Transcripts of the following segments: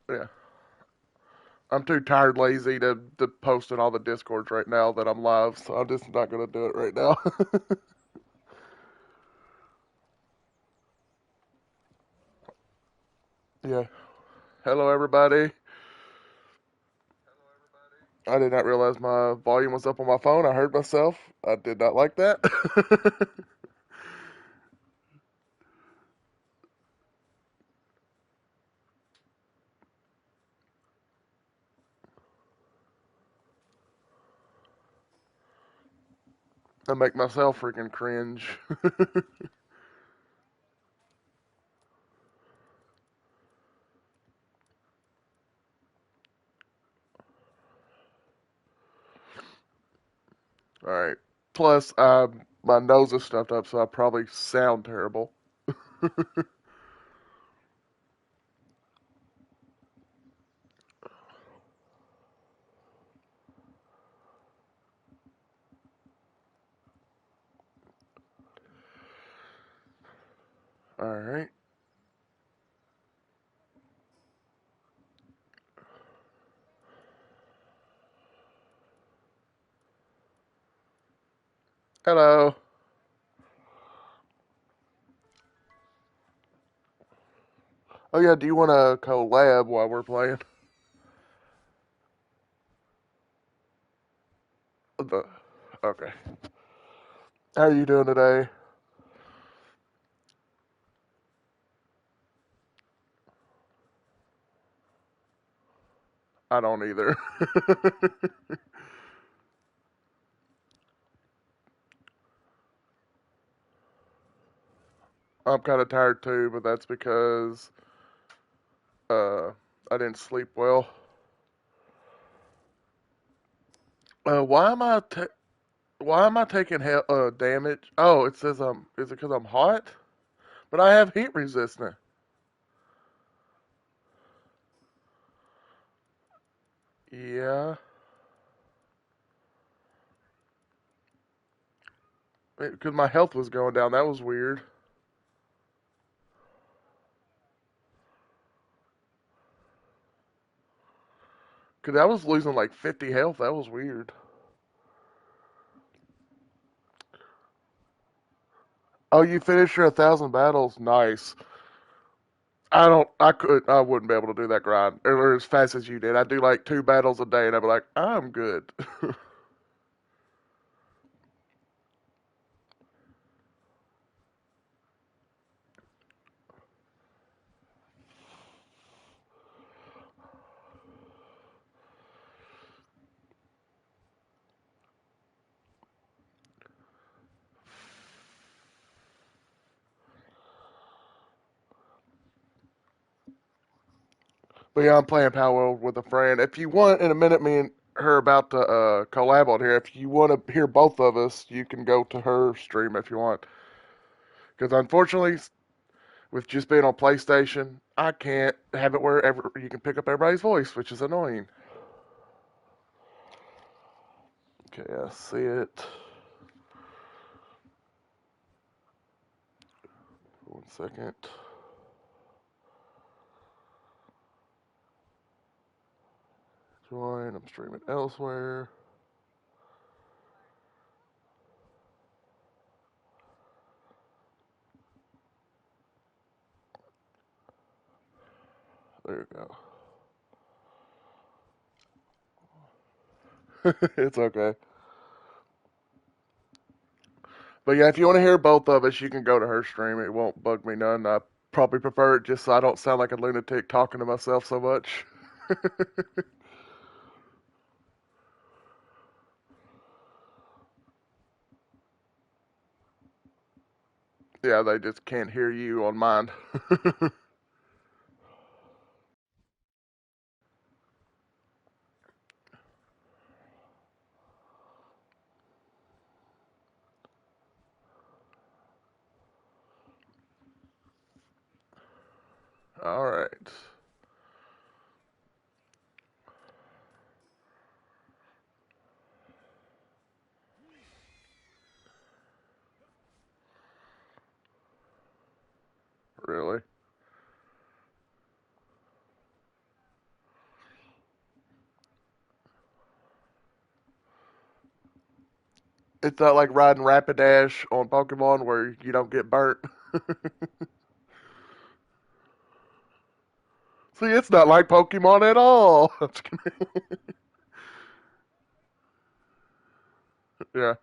Yeah. I'm too tired, lazy to post in all the discords right now that I'm live, so I'm just not gonna do it right now. Yeah. Hello, everybody. I did not realize my volume was up on my phone. I heard myself. I did not like that. I make myself freaking cringe. All right. Plus, my nose is stuffed up, so I probably sound terrible. All right. Hello. Oh yeah. Do you want to collab while we're playing? The Okay. How are you doing today? I don't either. I'm kind of tired too, but that's because uh, I didn't sleep well. Why am I taking damage? Oh, it says is it because I'm hot? But I have heat resistant. Yeah, because my health was going down. That was weird. Because I was losing like 50 health. That was weird. Oh, you finished your 1,000 battles. Nice. I wouldn't be able to do that grind or as fast as you did. I do like 2 battles a day, and I'd be like, I'm good. But yeah, I'm playing Power World with a friend. If you want, in a minute, me and her about to collab on here. If you want to hear both of us, you can go to her stream if you want. Because unfortunately, with just being on PlayStation, I can't have it wherever you can pick up everybody's voice, which is annoying. Okay, I see it. 1 second. Join. I'm streaming elsewhere. There you go. It's okay. But yeah, if you want to hear both of us, you can go to her stream. It won't bug me none. I probably prefer it just so I don't sound like a lunatic talking to myself so much. Yeah, they just can't hear you on mine. All right. Really? It's not like riding Rapidash on Pokemon where you don't get burnt. See, it's not like Pokemon at all. Yeah.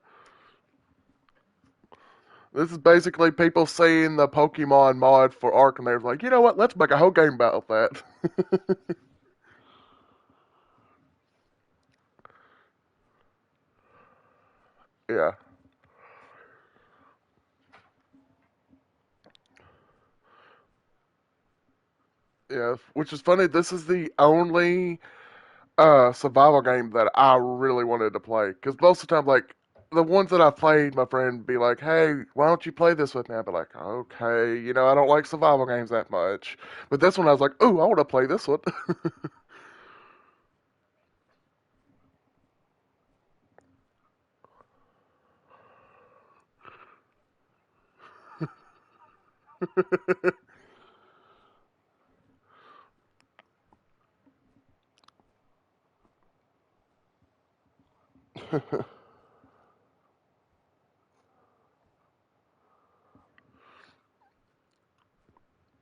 This is basically people seeing the Pokemon mod for Arc and they're like, you know what, let's make a whole game about that. Yeah. Yeah. Which is funny, this is the only survival game that I really wanted to play. Because most of the time, like, the ones that I played, my friend would be like, hey, why don't you play this with me? I'd be like, okay, I don't like survival games that much. But this one, I was like, ooh, I want to play this one.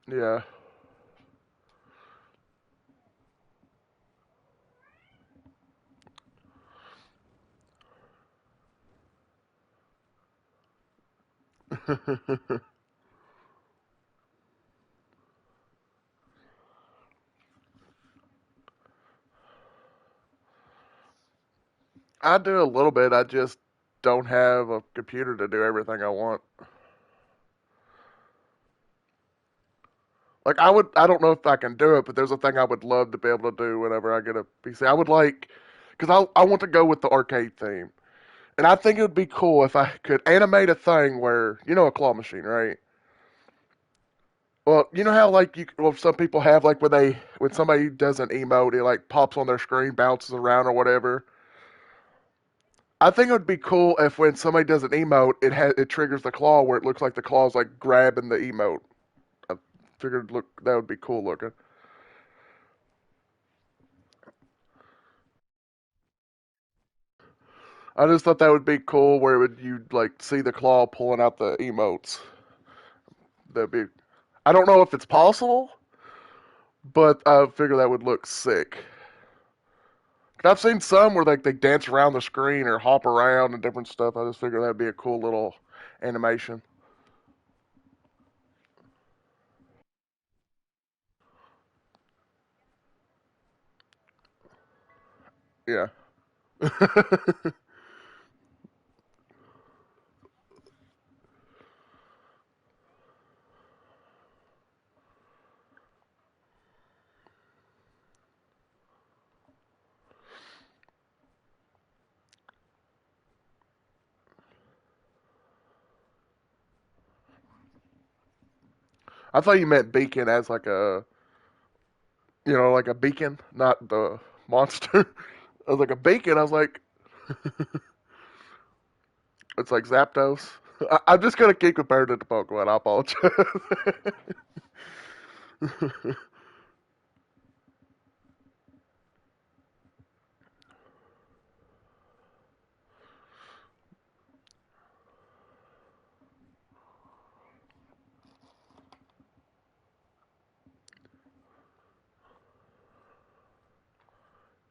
Yeah. I do a little bit. I just don't have a computer to do everything I want. Like I don't know if I can do it, but there's a thing I would love to be able to do whenever I get a PC. I would like, because I want to go with the arcade theme, and I think it would be cool if I could animate a thing where a claw machine, right? Well, you know how like some people have like when somebody does an emote, it like pops on their screen, bounces around or whatever. I think it would be cool if when somebody does an emote, it triggers the claw where it looks like the claw's like grabbing the emote. I figured that would be cool looking. I just thought that would be cool where you'd like see the claw pulling out the emotes. That'd be. I don't know if it's possible, but I figure that would look sick. I've seen some where they dance around the screen or hop around and different stuff. I just figure that'd be a cool little animation. Yeah. I thought you meant beacon as like like a beacon, not the monster. I was like a beacon. I was like, it's like Zapdos. I'm just gonna keep comparing it to Pokemon. I apologize.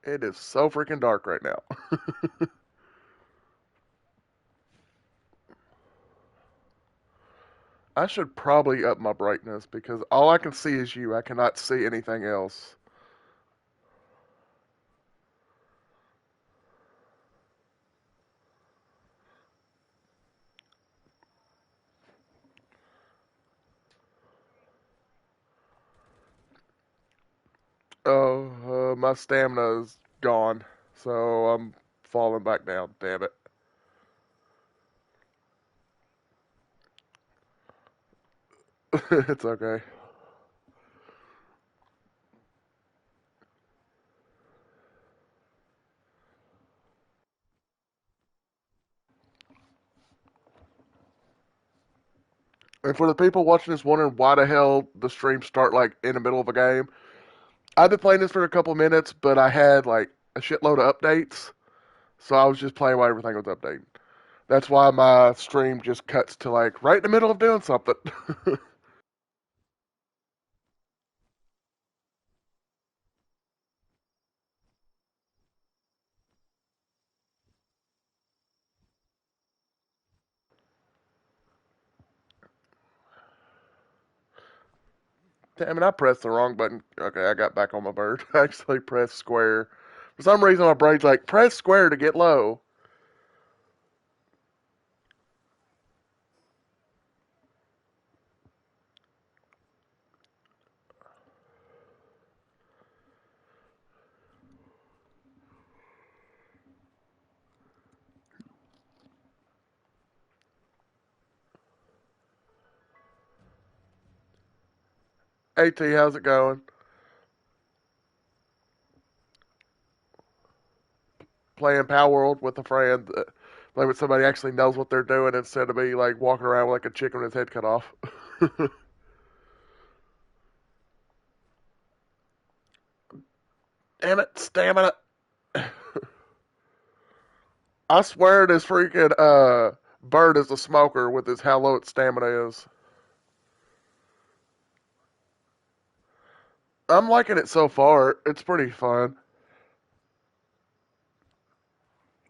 It is so freaking dark right now. I should probably up my brightness because all I can see is you. I cannot see anything else. Oh, my stamina is gone, so I'm falling back down. Damn it. It's okay. And for the people watching this wondering why the hell the streams start like in the middle of a game, I've been playing this for a couple minutes, but I had like a shitload of updates, so I was just playing while everything was updating. That's why my stream just cuts to like right in the middle of doing something. Damn it, I pressed the wrong button. Okay, I got back on my bird. I actually pressed square. For some reason, my brain's like, press square to get low. AT, how's it going? Playing Power World with a friend. Playing with somebody actually knows what they're doing instead of me like walking around like a chicken with his head cut off. Damn it, stamina. I swear this freaking bird is a smoker with his how low its stamina is. I'm liking it so far. It's pretty fun.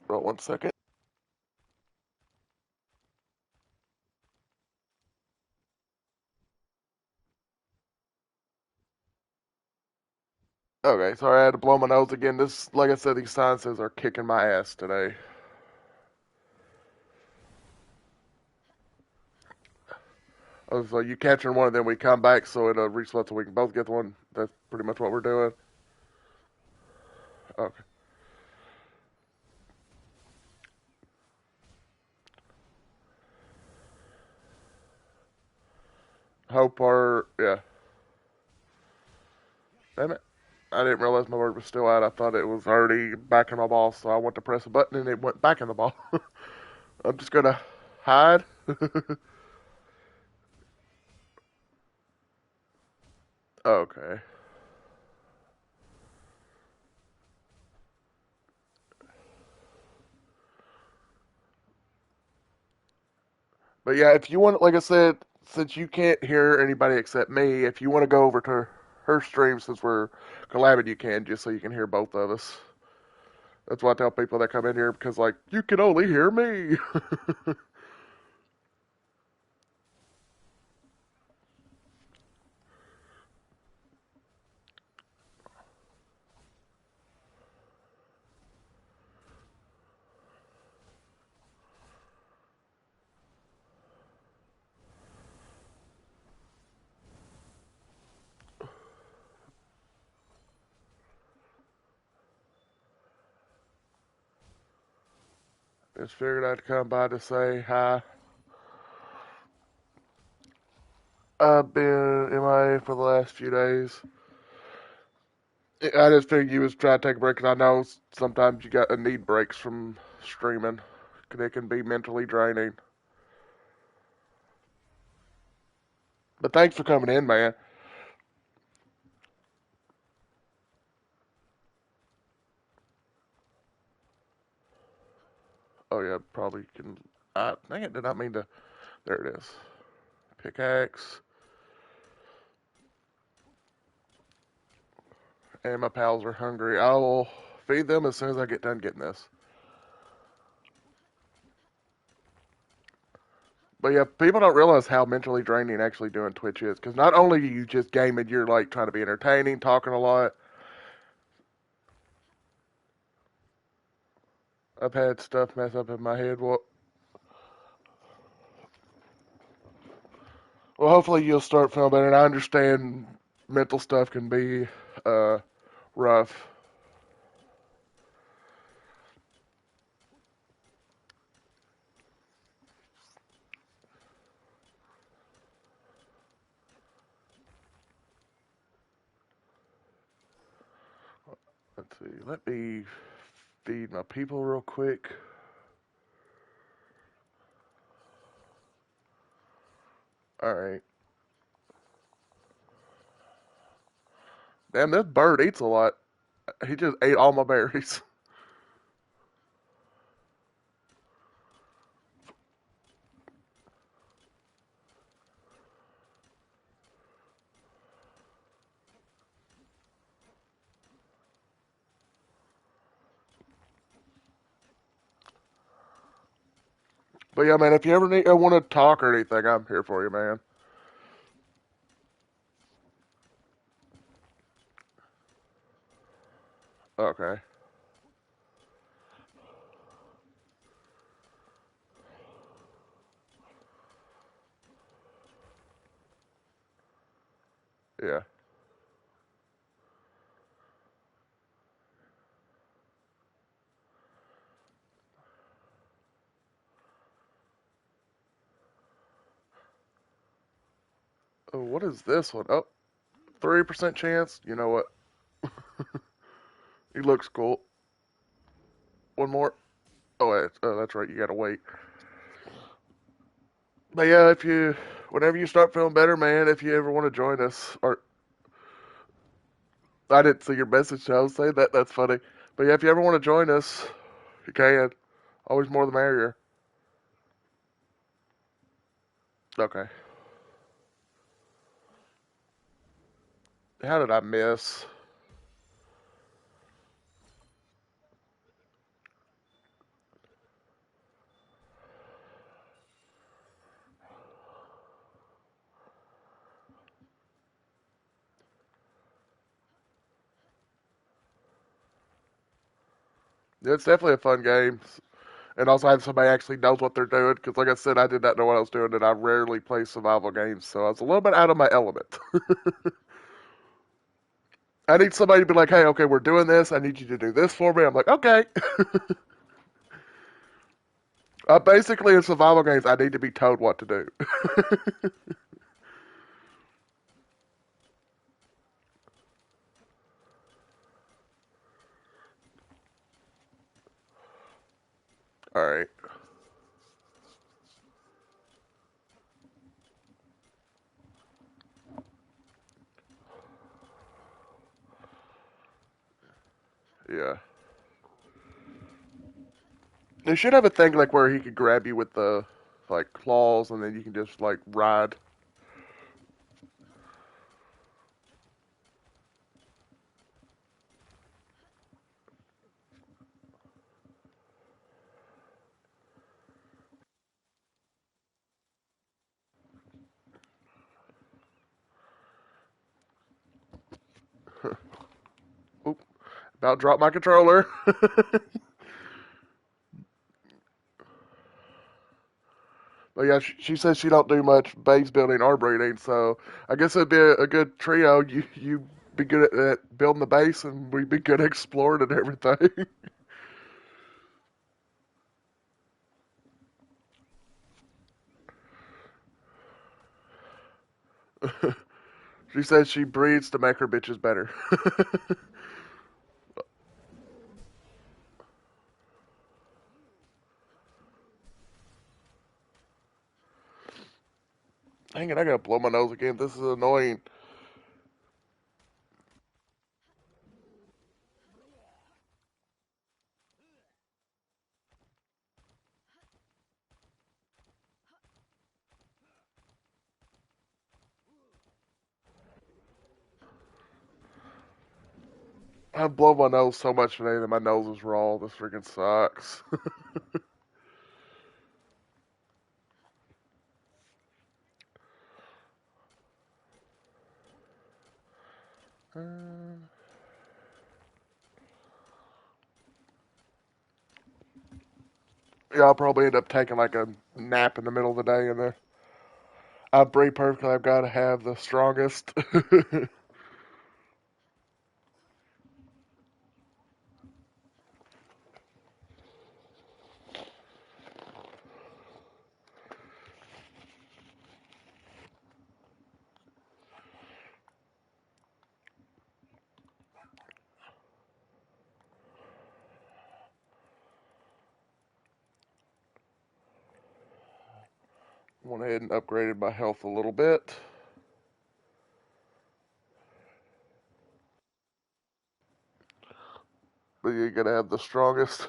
Roll 1 second. Okay, sorry I had to blow my nose again. This, like I said, these sciences are kicking my ass today. I was like, you capturing one, and then we come back, so it'll reset so we can both get the one. That's pretty much what we're doing. Okay. Hope our, yeah. Damn it. I didn't realize my word was still out. I thought it was already back in my ball, so I went to press a button and it went back in the ball. I'm just gonna hide. Okay. But yeah, if you want, like I said, since you can't hear anybody except me, if you want to go over to her stream since we're collabing, you can, just so you can hear both of us. That's what I tell people that come in here because, like, you can only hear me. Just figured I'd come by to say hi. I've been MIA for the last few days. I just figured you was trying to take a break, because I know sometimes you got to need breaks from streaming. It can be mentally draining. But thanks for coming in, man. Oh yeah, probably can. Dang it, did not mean to. There it is. Pickaxe. And my pals are hungry. I will feed them as soon as I get done getting this. But yeah, people don't realize how mentally draining actually doing Twitch is. Because not only are you just gaming, you're like trying to be entertaining, talking a lot. I've had stuff mess up in my head. Well, hopefully you'll start feeling better. And I understand mental stuff can be uh, rough. Let's see. Let me feed my people real quick. All right. Damn, this bird eats a lot. He just ate all my berries. But yeah, man, if you ever need, want to talk or anything, I'm here for you, man. Okay. Yeah. Oh, what is this one? Oh, 3% chance. You know what? He looks cool. One more. Oh, wait. Oh, that's right. You gotta wait. But yeah, whenever you start feeling better, man, if you ever want to join us, or I didn't see your message, so I was saying that. That's funny. But yeah, if you ever want to join us, you can. Always more the merrier. Okay. How did I miss? Yeah, it's definitely a fun game. And also have somebody actually knows what they're doing. Because, like I said, I did not know what I was doing, and I rarely play survival games, so I was a little bit out of my element. I need somebody to be like, "Hey, okay, we're doing this. I need you to do this for me." I'm like, "Okay." Basically, in survival games, I need to be told what to do. All right. Yeah. They should have a thing like where he could grab you with the like claws, and then you can just like ride. Oop! About dropped my controller. But yeah, she says she don't do much base building or breeding, so I guess it'd be a good trio. You be good at building the base, and we'd be good at exploring and everything. She says she breeds to make her bitches better. Dang it, I gotta blow my nose again. This is annoying. I blow my nose so much today that my nose is raw. This freaking sucks. Yeah, I'll probably end up taking like a nap in the middle of the day in there. I breathe perfectly. I've got to have the strongest. Went ahead and upgraded my health a little bit. But you're gonna have the strongest.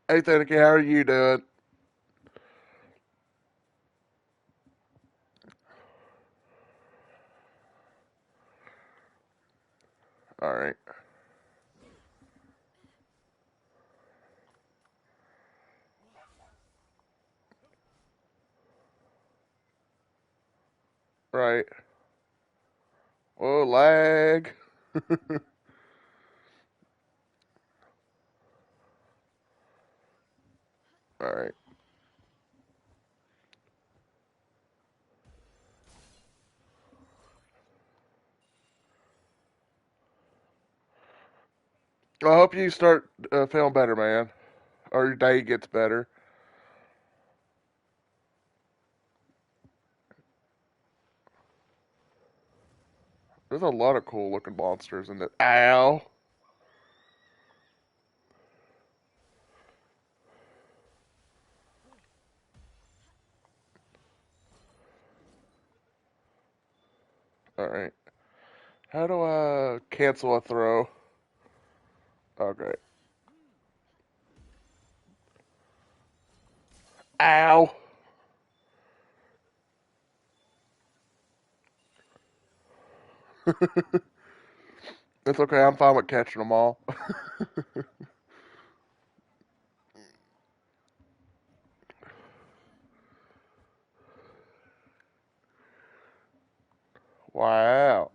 Hey, Thanica, how are you doing? All right. Right. Oh, lag. Alright. I hope you start feeling better, man. Or your day gets better. There's a lot of cool looking monsters in it. Ow. Alright. How do I cancel a throw? Okay. Ow. It's okay. I'm fine with catching them all. Wow.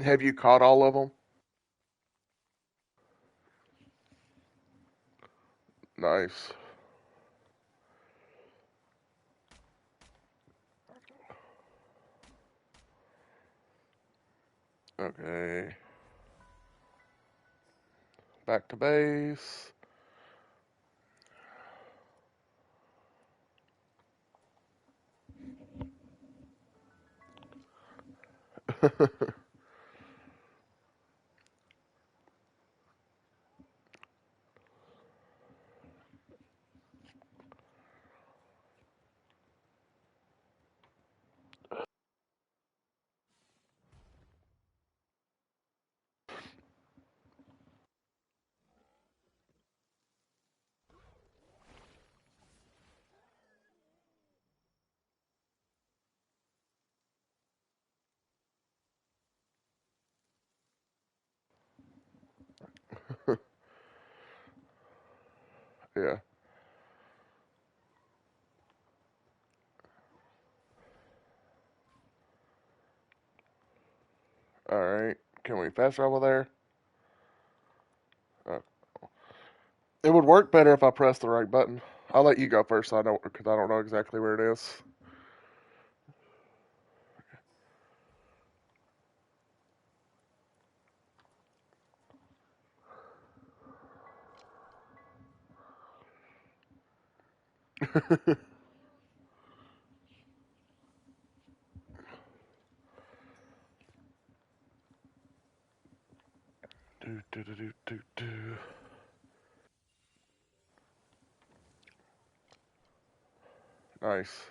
Have you caught all of them? Nice. Okay. Back to base. Yeah. Alright. Can we fast travel there? Uh, it would work better if I pressed the right button. I'll let you go first, so I know, because I don't know exactly where it is. Do, do, do, do, do, do. Nice.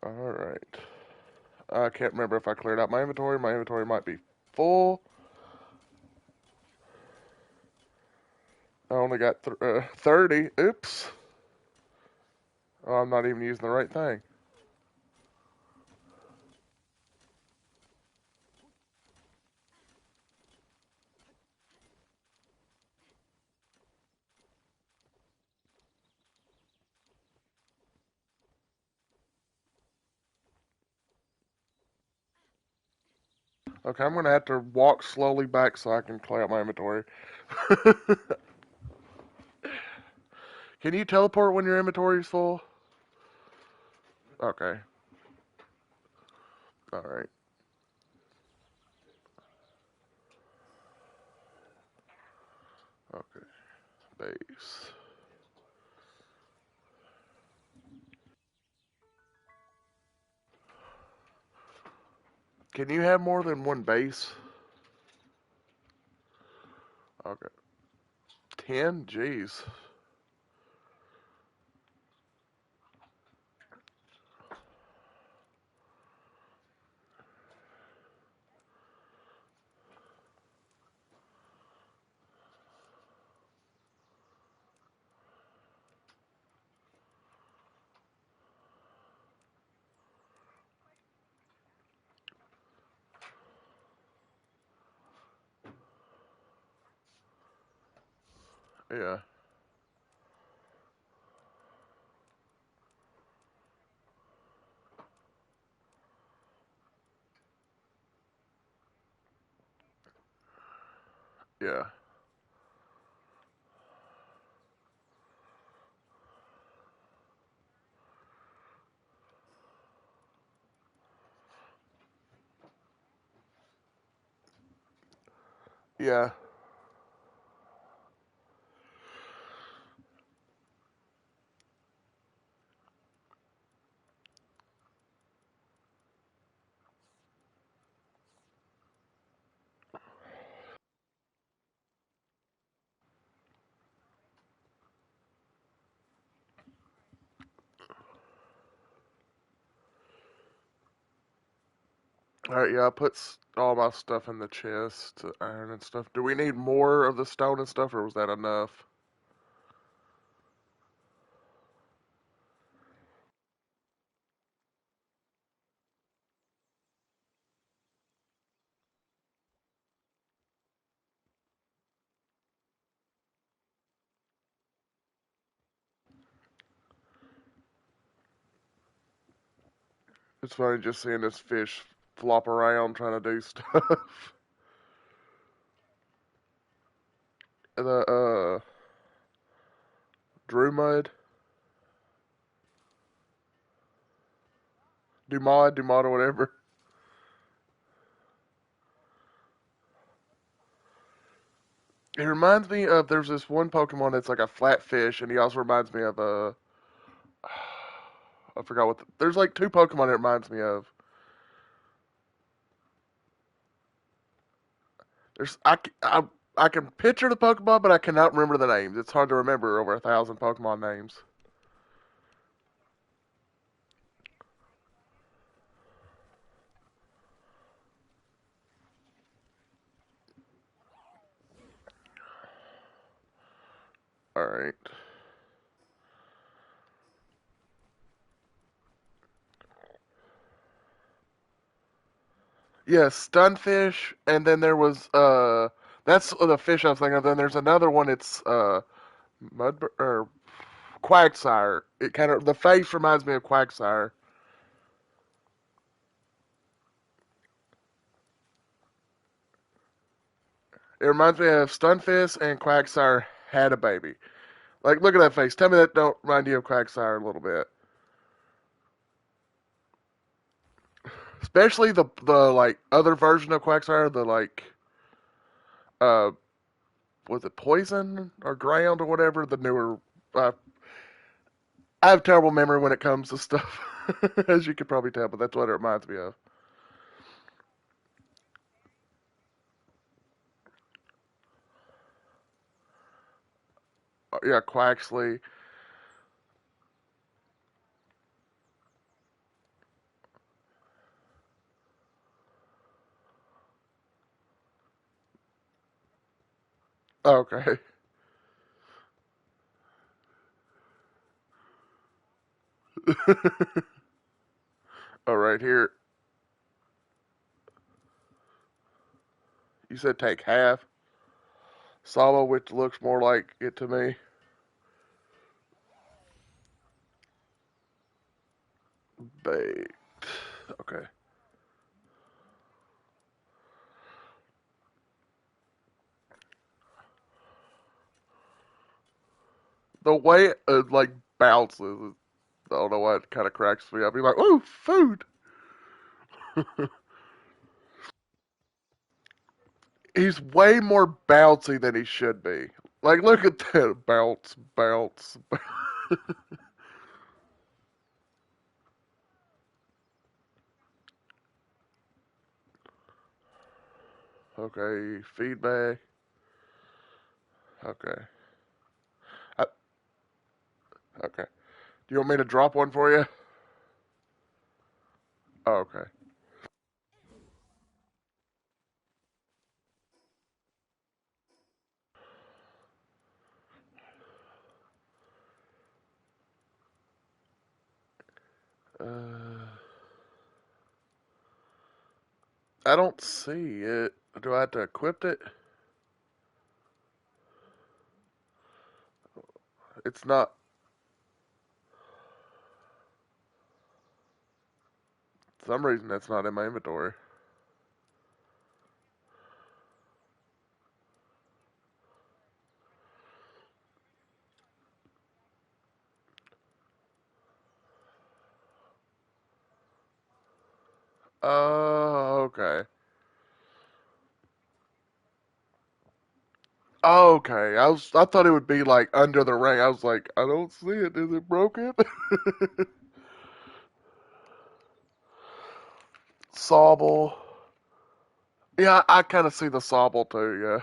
Alright. I can't remember if I cleared out my inventory. My inventory might be full. I only got 30. Oops. Oh, I'm not even using the right thing. Okay, I'm going to have to walk slowly back so I can clear out my inventory. Can you teleport when your inventory is full? Okay. Alright. Okay. Base. Can you have more than one base? Okay. 10? Jeez. Yeah. Yeah. Yeah. All right. Yeah. I put all my stuff in the chest, iron and stuff. Do we need more of the stone and stuff, or was that enough? It's funny just seeing this fish flop around trying to do stuff. The Drumud, Dumod or whatever. It reminds me of there's this one Pokemon that's like a flat fish, and he also reminds me of I forgot what. There's like two Pokemon it reminds me of. There's I can picture the Pokemon, but I cannot remember the names. It's hard to remember over 1,000 Pokemon names. All right. Yeah, Stunfish, and then there was that's the fish I was thinking of. Then there's another one. It's Mud or Quagsire. It kind of the face reminds me of Quagsire. It reminds me of Stunfisk and Quagsire had a baby. Like, look at that face. Tell me that don't remind you of Quagsire a little bit. Especially the like other version of Quagsire, the like uh was it Poison or Ground or whatever, the newer uh, I have terrible memory when it comes to stuff, as you could probably tell, but that's what it reminds me of. Yeah, Quaxley. Okay. All right, here. You said take half. Solo, which looks more like it to me. Baked. Okay. The way it like bounces, I don't know why it kind of cracks me up. You're like, ooh, food. He's way more bouncy than he should be. Like, look at that bounce, bounce. Okay, feedback. Okay, okay. Do you want me to drop one for you? Oh, okay. Uh, I don't see it. Do I have to equip it? It's not. For some reason that's not in my inventory. Oh, okay. Okay. I thought it would be like under the ring. I was like, I don't see it. Is it broken? Sawble. Yeah, I kind of see the Sawble too. Yeah.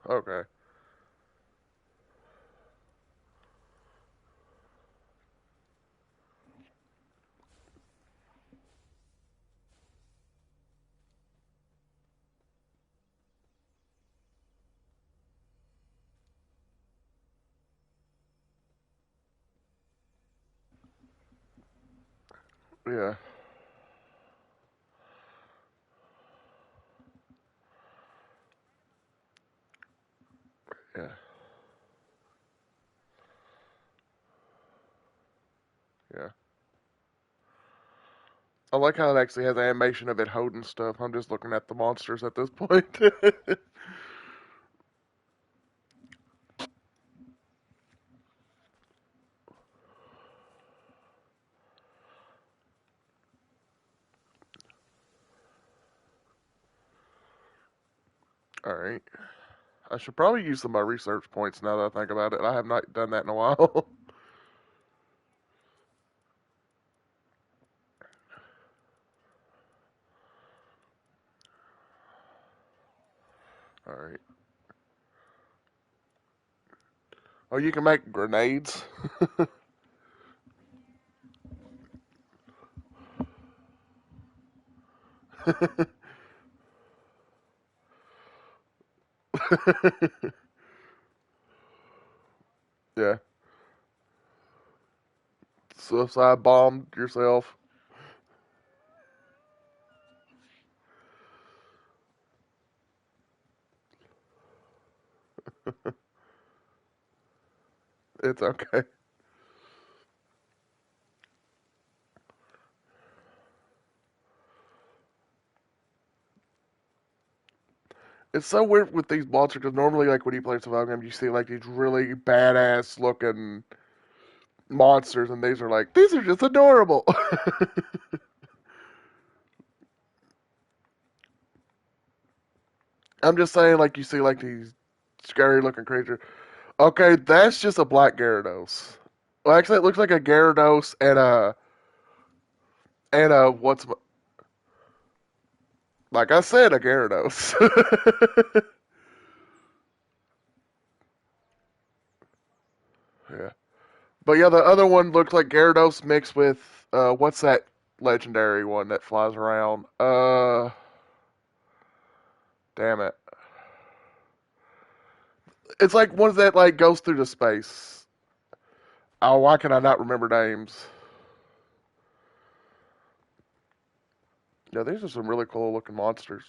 Okay. Yeah. Yeah. Yeah. I like how it actually has animation of it holding stuff. I'm just looking at the monsters at this point. All right. I should probably use some of my research points now that I think about it. I have not done that in a while. All right. Oh, you can make grenades. Yeah. Suicide bombed yourself. It's okay. It's so weird with these monsters because normally, like when you play survival games, you see like these really badass looking monsters, and these are just adorable. I'm just saying, like you see like these scary looking creatures. Okay, that's just a black Gyarados. Well, actually, it looks like a Gyarados and a what's like I said, a Gyarados. Yeah, but yeah, the other one looks like Gyarados mixed with what's that legendary one that flies around? Damn it, it's like one that like goes through the space. Oh, why can I not remember names? Yeah, these are some really cool looking monsters.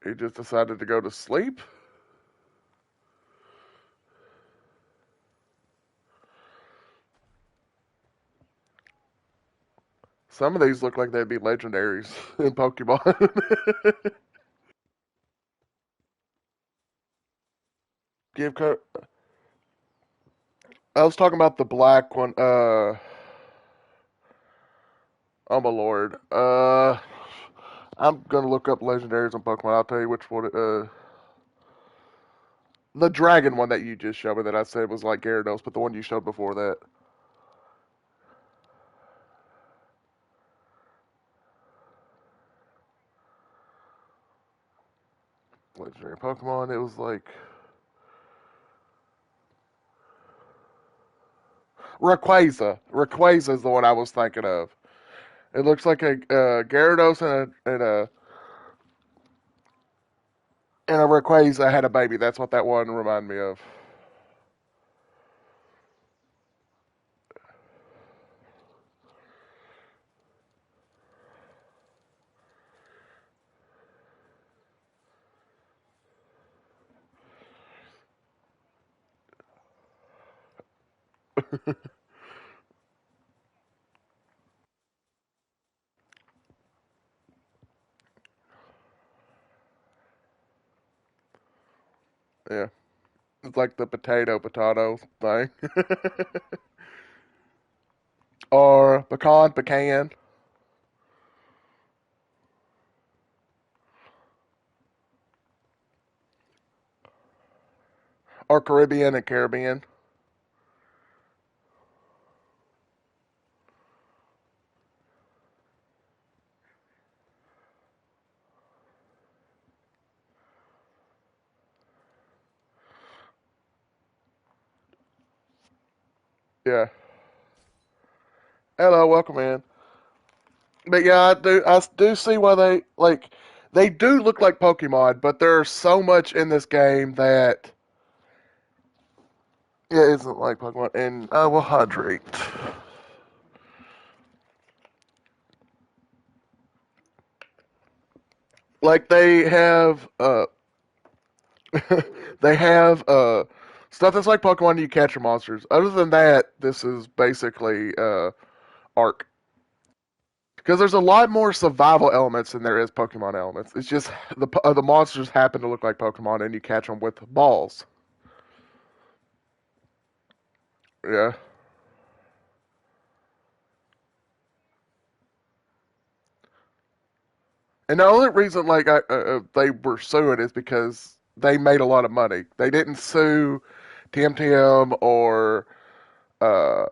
He just decided to go to sleep. Some of these look like they'd be legendaries in Pokemon. Give I was talking about the black one. Oh my lord. I'm gonna look up legendaries on Pokemon. I'll tell you which one. The dragon one that you just showed me that I said was like Gyarados, but the one you showed before that. legendary Pokemon. It was like Rayquaza. Rayquaza is the one I was thinking of. It looks like a Gyarados and a Rayquaza had a baby. That's what that one reminded me of. Yeah, it's like the potato thing, or pecan, or Caribbean and Caribbean. Yeah. Hello, welcome in. But yeah, I do see why they do look like Pokemon, but there's so much in this game that yeah, isn't like Pokemon. And I will hydrate. Like they have stuff that's like Pokemon. You catch your monsters. Other than that, this is basically Arc. Because there's a lot more survival elements than there is Pokemon elements. It's just the monsters happen to look like Pokemon, and you catch them with balls. Yeah. And the only reason they were suing is because they made a lot of money. They didn't sue TMTM or uh,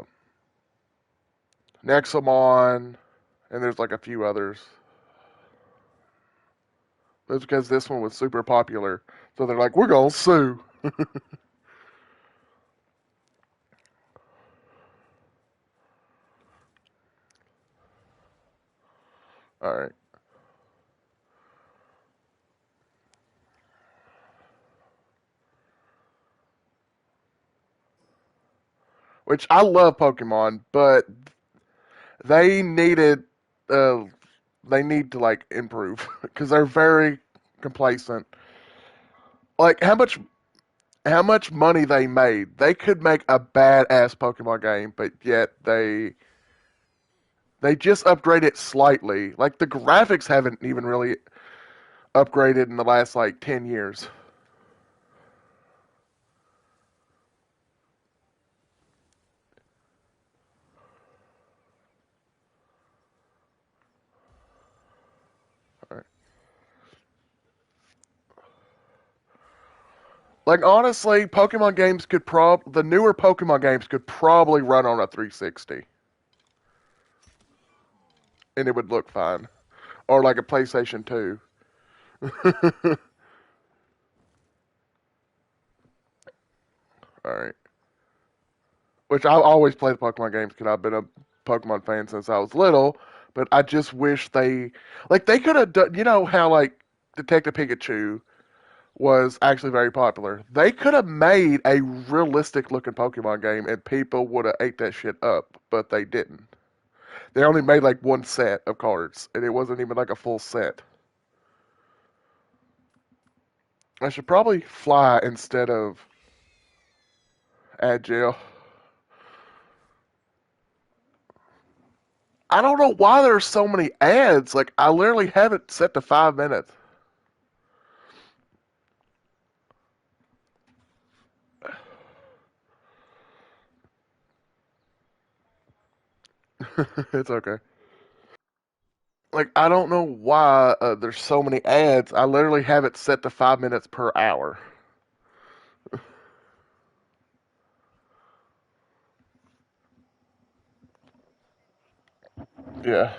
Nexamon, and there's like a few others. It's because this one was super popular, so they're like, we're gonna sue. All right. Which I love Pokemon, but they needed uh, they need to like improve because they're very complacent. Like how much money they made. They could make a badass Pokemon game, but yet they just upgrade it slightly. Like the graphics haven't even really upgraded in the last like 10 years. Like honestly, the newer Pokemon games could probably run on a 360 and it would look fine, or like a PlayStation 2. All right. Which I always play the Pokemon games because I've been a Pokemon fan since I was little. But I just wish they could have done. You know how like Detective Pikachu was actually very popular. They could have made a realistic looking Pokemon game and people would have ate that shit up, but they didn't. They only made like one set of cards and it wasn't even like a full set. I should probably fly instead of agile. I don't know why there's so many ads. Like I literally have it set to 5 minutes. It's okay. Like I don't know why there's so many ads. I literally have it set to 5 minutes per hour. Yeah.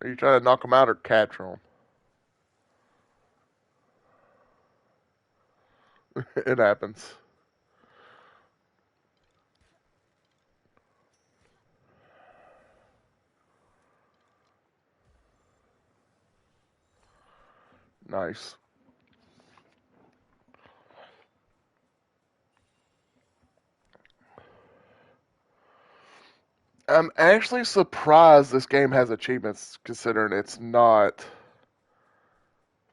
Are you trying to knock them out or capture them? It happens. Nice. I'm actually surprised this game has achievements considering it's not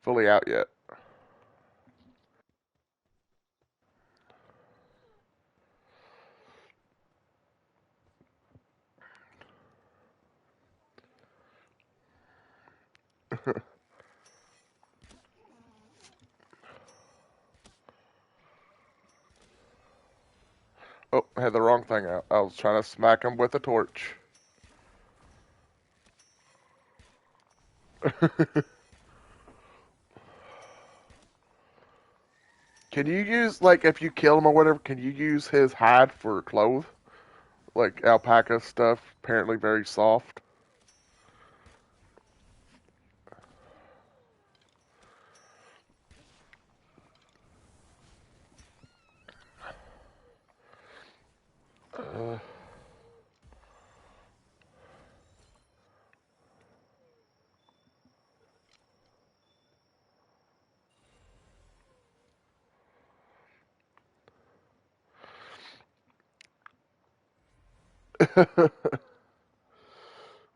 fully out yet. Oh, I had the wrong thing out. I was trying to smack him with a torch. Can you use, like, if you kill him or whatever, can you use his hide for clothes? Like alpaca stuff, apparently very soft. Uh,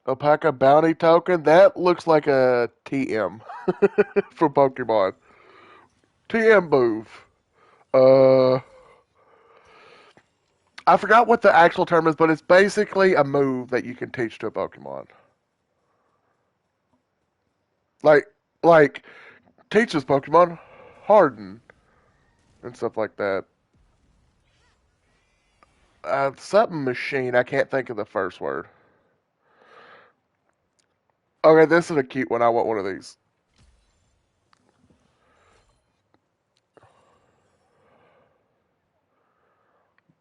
alpaca bounty token? That looks like a TM for Pokemon. TM move. Uh, I forgot what the actual term is, but it's basically a move that you can teach to a Pokemon. Like, like teaches Pokemon Harden and stuff like that. Something machine. I can't think of the first word. Okay, this is a cute one. I want one of these.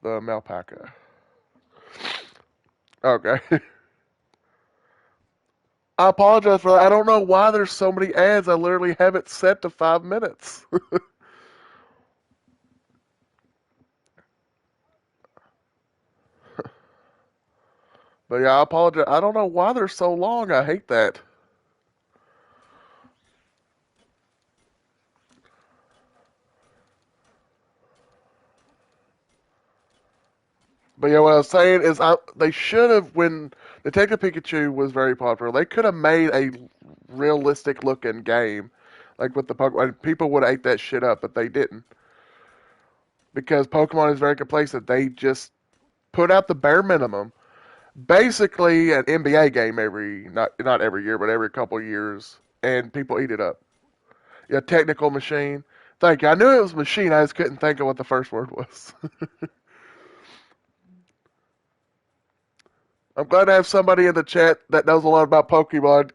The Malpaca. Okay. I apologize for that. I don't know why there's so many ads. I literally have it set to 5 minutes. But yeah, I apologize. I don't know why they're so long. I hate that. But yeah, what I was saying is, they should have, when Detective Pikachu was very popular, they could have made a realistic looking game, like with the Pokemon. People would have ate that shit up, but they didn't because Pokemon is very complacent. They just put out the bare minimum, basically an NBA game every not every year, but every couple of years, and people eat it up. Yeah, technical machine. Thank you. I knew it was machine. I just couldn't think of what the first word was. I'm glad to have somebody in the chat that knows a lot about Pokemon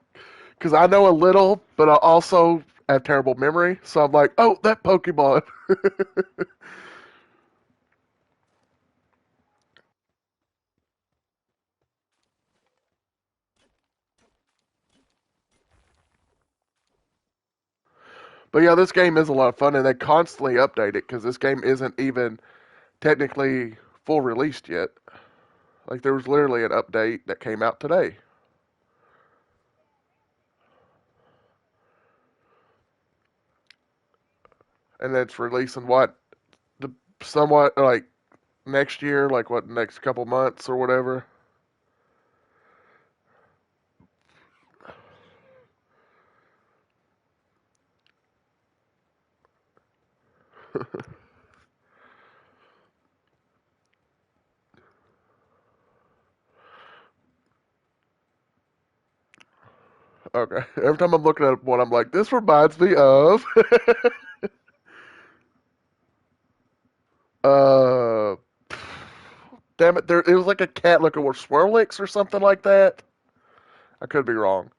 because I know a little, but I also have terrible memory. So I'm like, oh, that Pokemon. But yeah, this game is a lot of fun, and they constantly update it because this game isn't even technically full released yet. Like there was literally an update that came out today, and it's releasing what the somewhat like next year, like what next couple months or whatever. Okay. Every time I'm looking at one, I'm like, this reminds me of. uh, damn it! There, it was like a cat looking with Swirlix or something like that. I could be wrong.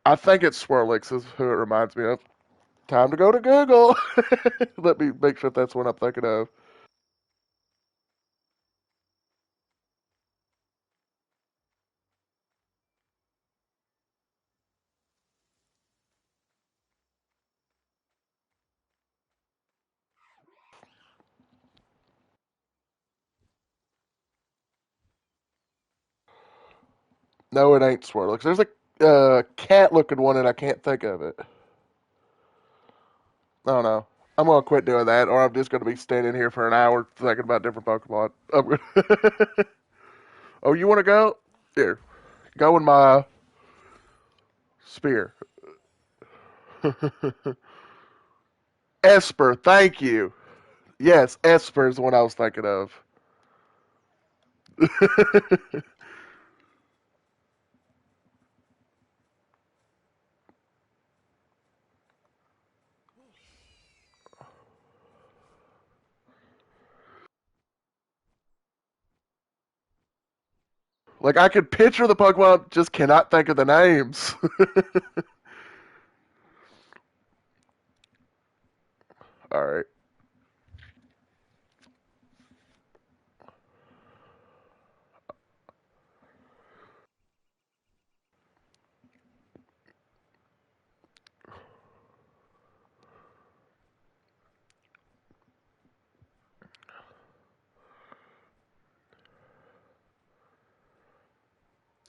I think it's Swirlix is who it reminds me of. Time to go to Google. Let me make sure that's what I'm thinking of. No, it ain't Swirlix. There's a cat-looking one, and I can't think of it. I don't know. I'm gonna quit doing that, or I'm just gonna be standing here for an hour thinking about different Pokemon. Oh, you want to go? Here, go in my spear. Esper, thank you. Yes, Esper is the one I was thinking of. Like I could picture the Pokemon, just cannot think of the names. All right.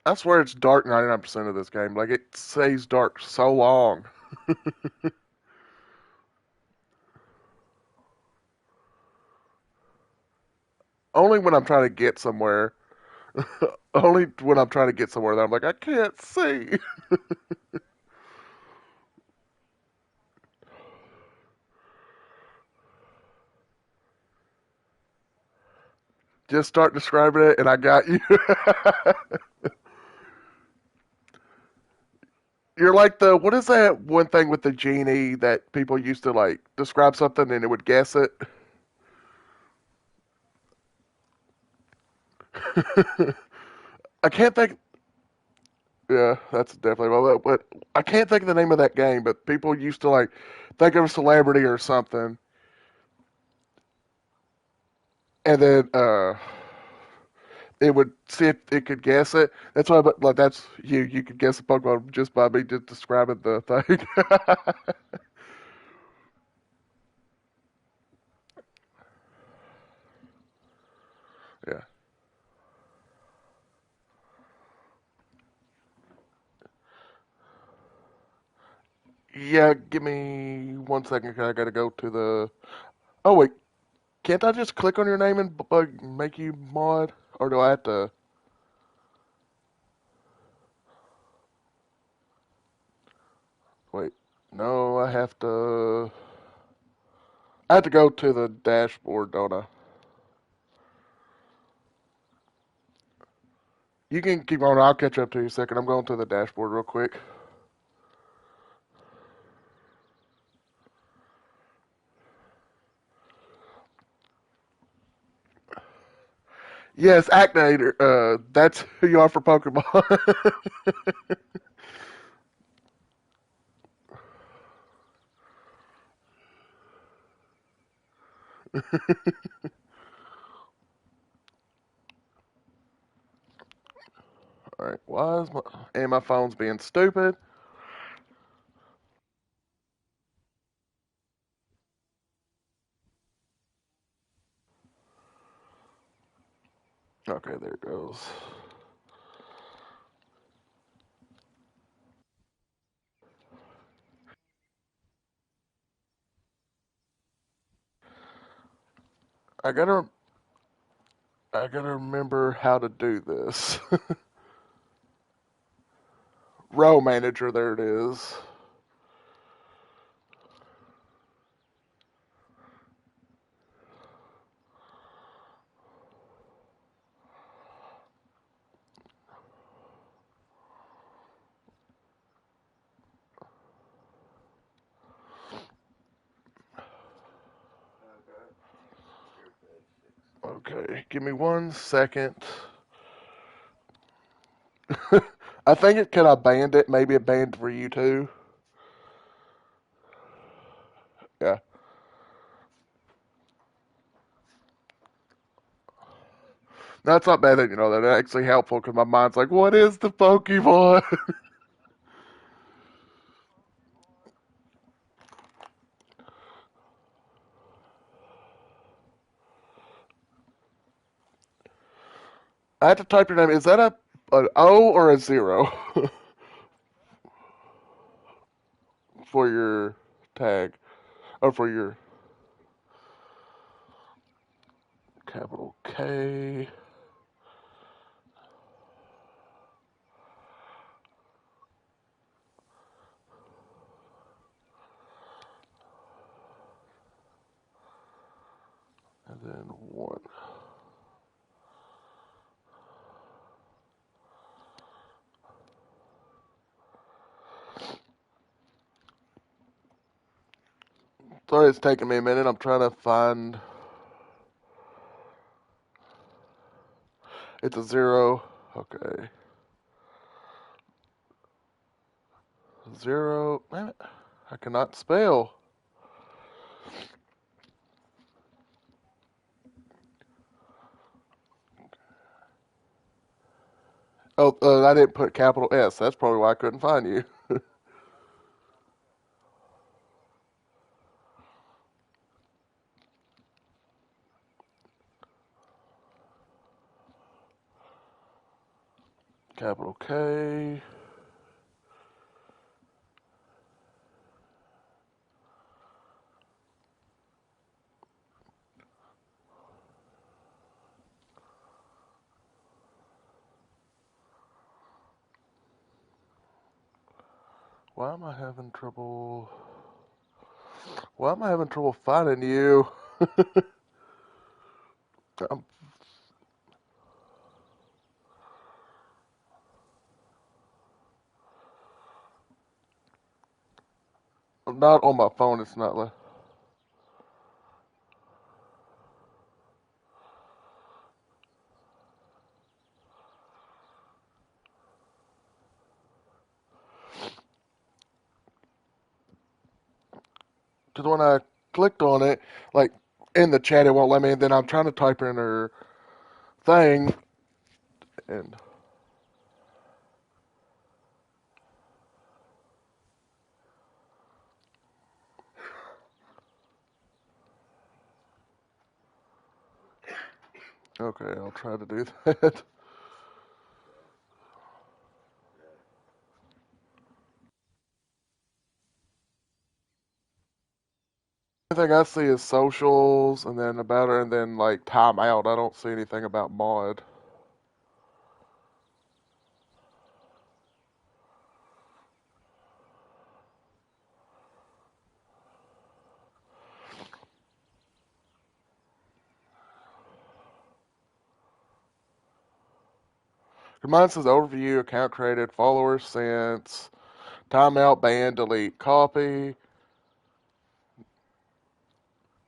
I swear it's dark 99% of this game. Like it stays dark so long. Only when I'm trying to get somewhere. Only when I'm trying to get somewhere that I'm like, I can't see. Just start describing it and I got you. You're like the what is that one thing with the genie that people used to like describe something and it would guess it? I can't think. Yeah, that's definitely well. But I can't think of the name of that game. But people used to like think of a celebrity or something, and then it would see if it could guess it. That's why, but like that's you. You could guess a Pokemon just by me just describing the thing. Yeah. Yeah, give me 1 second. 'Cause I gotta go to the. Oh wait, can't I just click on your name and make you mod, or do I have to? Wait, no, I have to. I have to go to the dashboard, don't I? You can keep on. I'll catch up to you in a second. I'm going to the dashboard real quick. Yes, Activator. That's who you are for Pokemon. All right. Why is my phone's being stupid? Okay, there it goes. I gotta I gotta remember how to do this. Row manager. There it is. Okay, give me 1 second. I think it can I banned it. Maybe it banned for you too. Yeah. That's not bad that you know that. It's actually helpful because my mind's like, what is the Pokemon? I had to type your name. Is that a An O or a 0 for your tag, or for your capital K. And then 1. Sorry, it's taking me a minute. I'm trying to find. It's a 0. Okay. 0. Man, I cannot spell. Oh, I didn't put capital S. That's probably why I couldn't find you. Capital K. Why am I having trouble? Why am I having trouble finding you? I'm, I'm not on my phone. It's not like. Because when I clicked on it, like in the chat, it won't let me. And then I'm trying to type in her thing, and okay, I'll try to do that. The thing I see is socials, and then about her, and then like timeout. I don't see anything about mod. Mine says overview, account created, followers since, timeout, ban, delete, copy.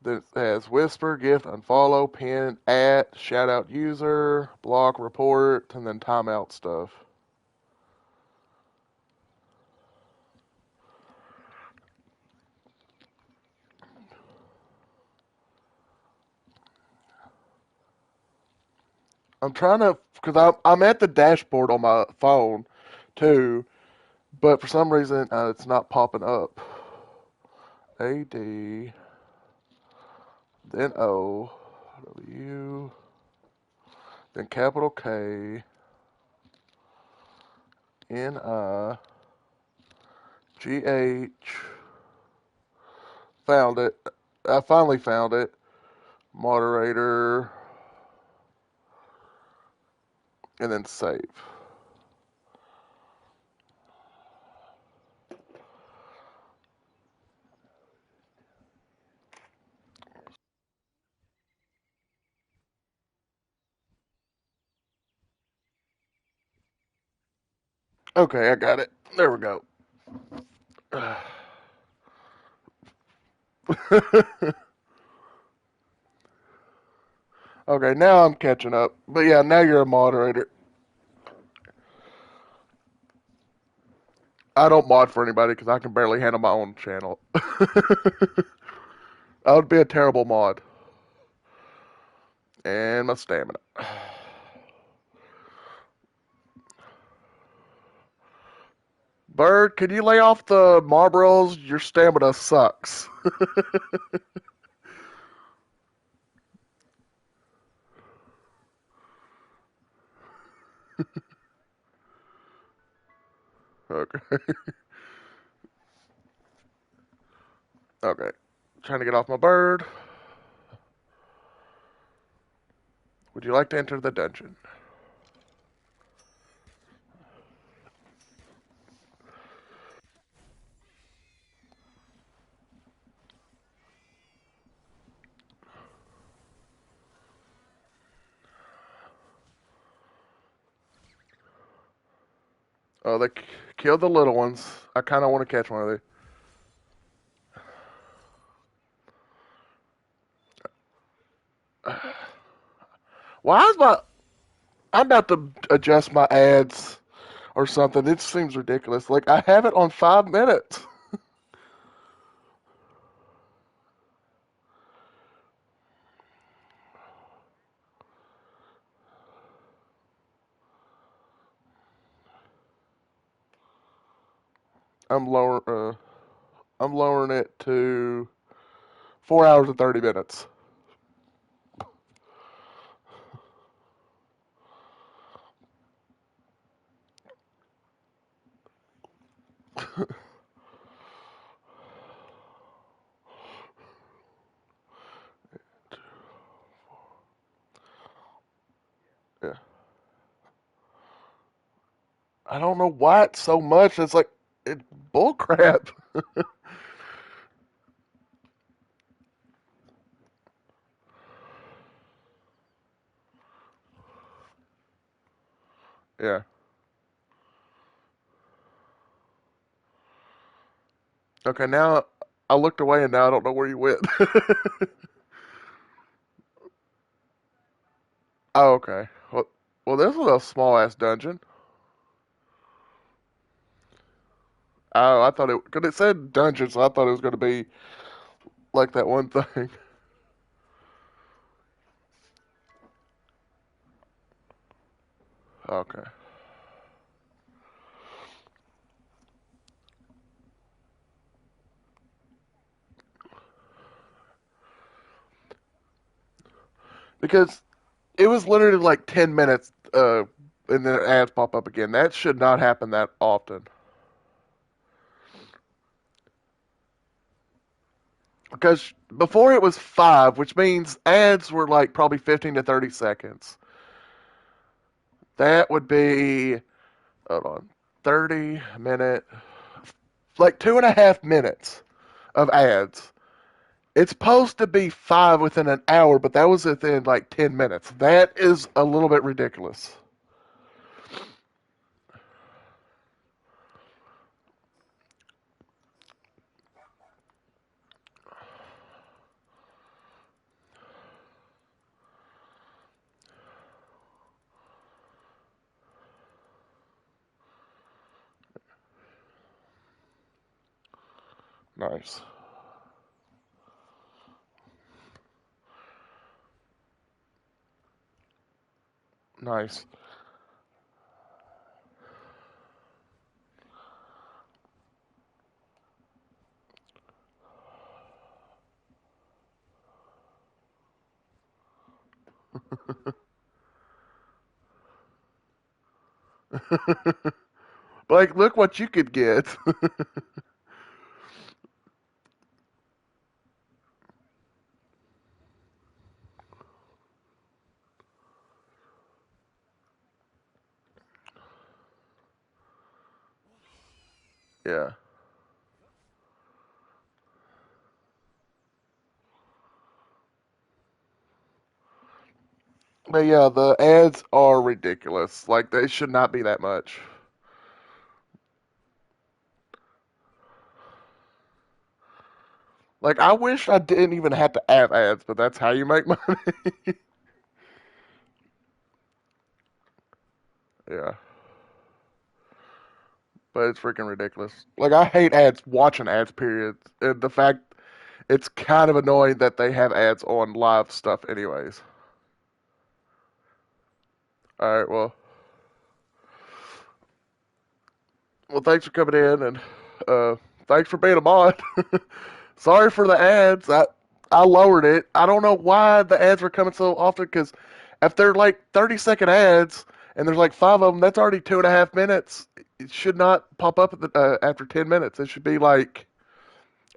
Then it has whisper, gift, unfollow, pin, at, shout out user, block, report, and then timeout stuff. I'm trying to, because I'm at the dashboard on my phone too, but for some reason it's not popping up. AD, then O, W, then capital K, NI, GH. Found it. I finally found it. Moderator, and then save. Okay, I got it. There we go. Okay, now I'm catching up. But yeah, now you're a moderator. I don't mod for anybody because I can barely handle my own channel. I would be a terrible mod. And my stamina. Bird, can you lay off the Marlboros? Your stamina sucks. Okay. Okay. Trying to get off my bird. Would you like to enter the dungeon? Oh, they killed the little ones. I kind of want to catch one of these. Why is my? I'm about to adjust my ads or something. It seems ridiculous. Like I have it on 5 minutes. I'm lower. I'm lowering it to 4 hours and 30 minutes. Yeah. I don't know why it's so much. It's like it's bull crap. Yeah. Okay. Now I looked away and now I don't know where you went. Oh, okay. Well, this was a small ass dungeon. Oh, I thought it because it said dungeon, so I thought it was going to be like that one thing. Okay. Because it was literally like 10 minutes, and then ads pop up again. That should not happen that often. Because before it was 5, which means ads were like probably 15 to 30 seconds. That would be, hold on, 30 minute, like 2.5 minutes of ads. It's supposed to be 5 within an hour, but that was within like 10 minutes. That is a little bit ridiculous. Nice. Nice. Like, look what you could get. Yeah. But yeah, the ads are ridiculous. Like, they should not be that much. Like, I wish I didn't even have to have ads, but that's how you make money. Yeah. But it's freaking ridiculous. Like, I hate ads, watching ads, period. And the fact it's kind of annoying that they have ads on live stuff, anyways. All right, well, thanks for coming in, and uh, thanks for being a mod. Sorry for the ads. I lowered it. I don't know why the ads were coming so often because if they're like 30-second ads and there's like five of them. That's already 2.5 minutes. It should not pop up after 10 minutes. It should be like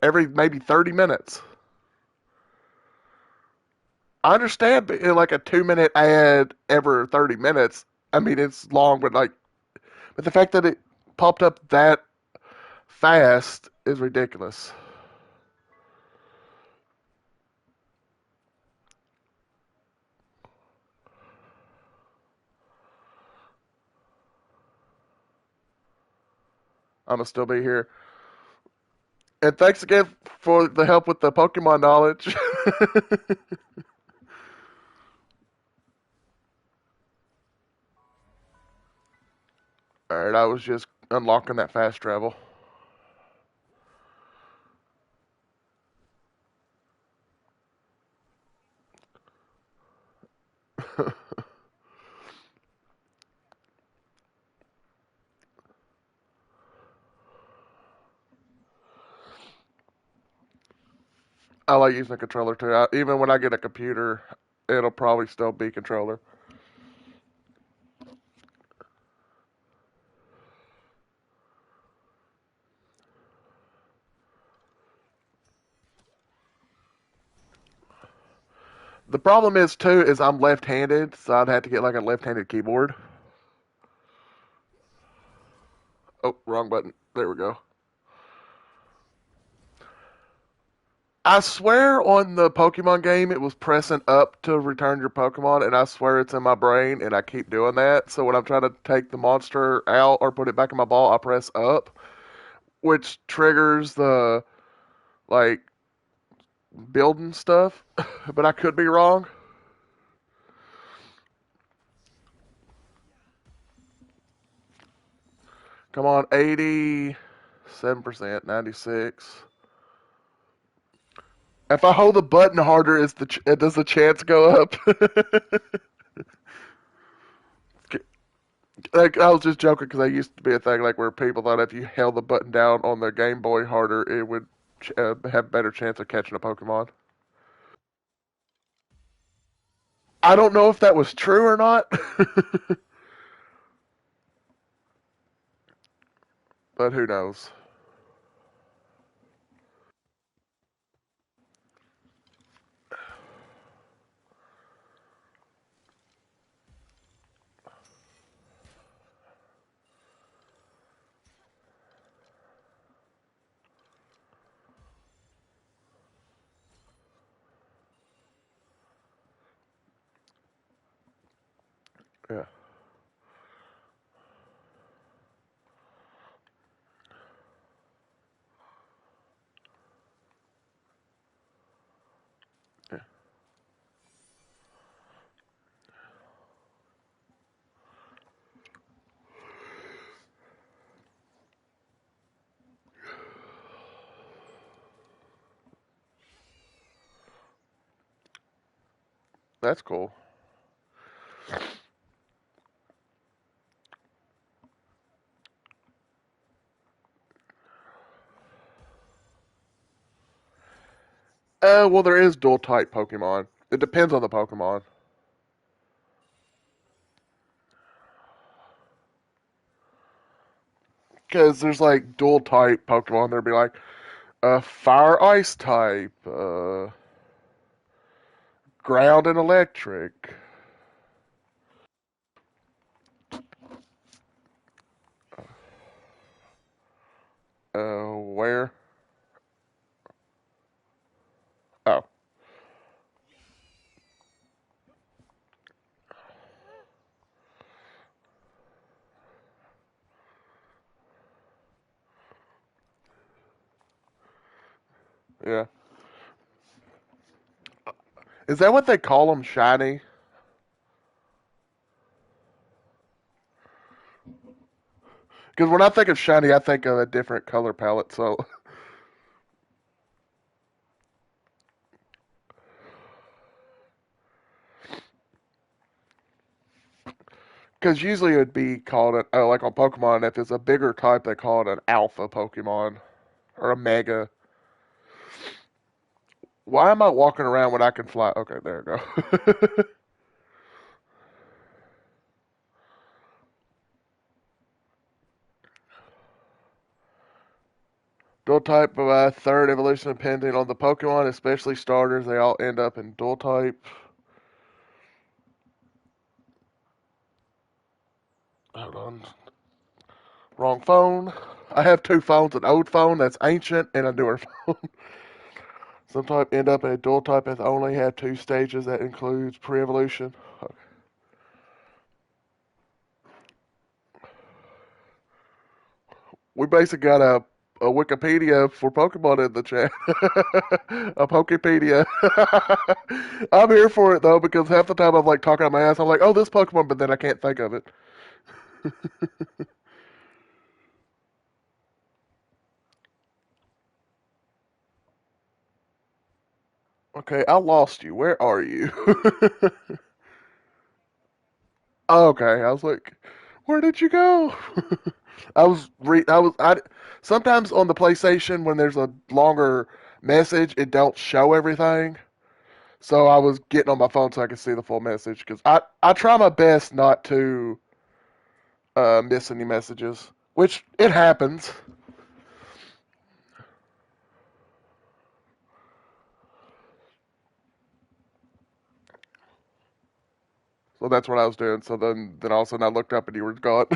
every maybe 30 minutes. I understand like a 2 minute ad every 30 minutes. I mean, it's long, but like, but the fact that it popped up that fast is ridiculous. I'm gonna still be here. And thanks again for the help with the Pokemon knowledge. Alright, I was just unlocking that fast travel. I like using a controller too. Even when I get a computer, it'll probably still be controller. The problem is too is I'm left-handed, so I'd have to get like a left-handed keyboard. Oh, wrong button. There we go. I swear on the Pokemon game it was pressing up to return your Pokemon, and I swear it's in my brain, and I keep doing that. So when I'm trying to take the monster out or put it back in my ball, I press up, which triggers the like building stuff. But I could be wrong. Come on, 87%, 96. If I hold the button harder, does the chance go up? Like I was just joking because I used to be a thing like where people thought if you held the button down on the Game Boy harder, it would have better chance of catching a Pokemon. I don't know if that was true or not, but who knows? Yeah, yeah, that's cool. Well, there is dual type Pokemon. It depends on the Pokemon. Because there's like dual type Pokemon. There'd be like a fire ice type, ground and electric. Where? Oh, yeah. Is that what they call them? Shiny? Because when I think of shiny, I think of a different color palette. So, because usually it would be called like on Pokemon, if it's a bigger type, they call it an alpha Pokemon or a mega. Why am I walking around when I can fly? Okay, there we go. Dual type by third evolution depending on the Pokemon, especially starters. They all end up in dual type. Hold on. Wrong phone. I have two phones, an old phone that's ancient and a newer phone. Some type end up in a dual type and only have two stages that includes pre-evolution. Okay. We basically got a Wikipedia for Pokemon in the chat. A Pokepedia. I'm here for it though because half the time I'm like talking out my ass. I'm like, oh, this Pokemon, but then I can't think of it. Okay, I lost you. Where are you? Okay, I was like, where did you go? I sometimes on the PlayStation when there's a longer message, it don't show everything. So I was getting on my phone so I could see the full message because I try my best not to miss any messages, which it happens. So that's what I was doing. So then all of a sudden I looked up and you were gone.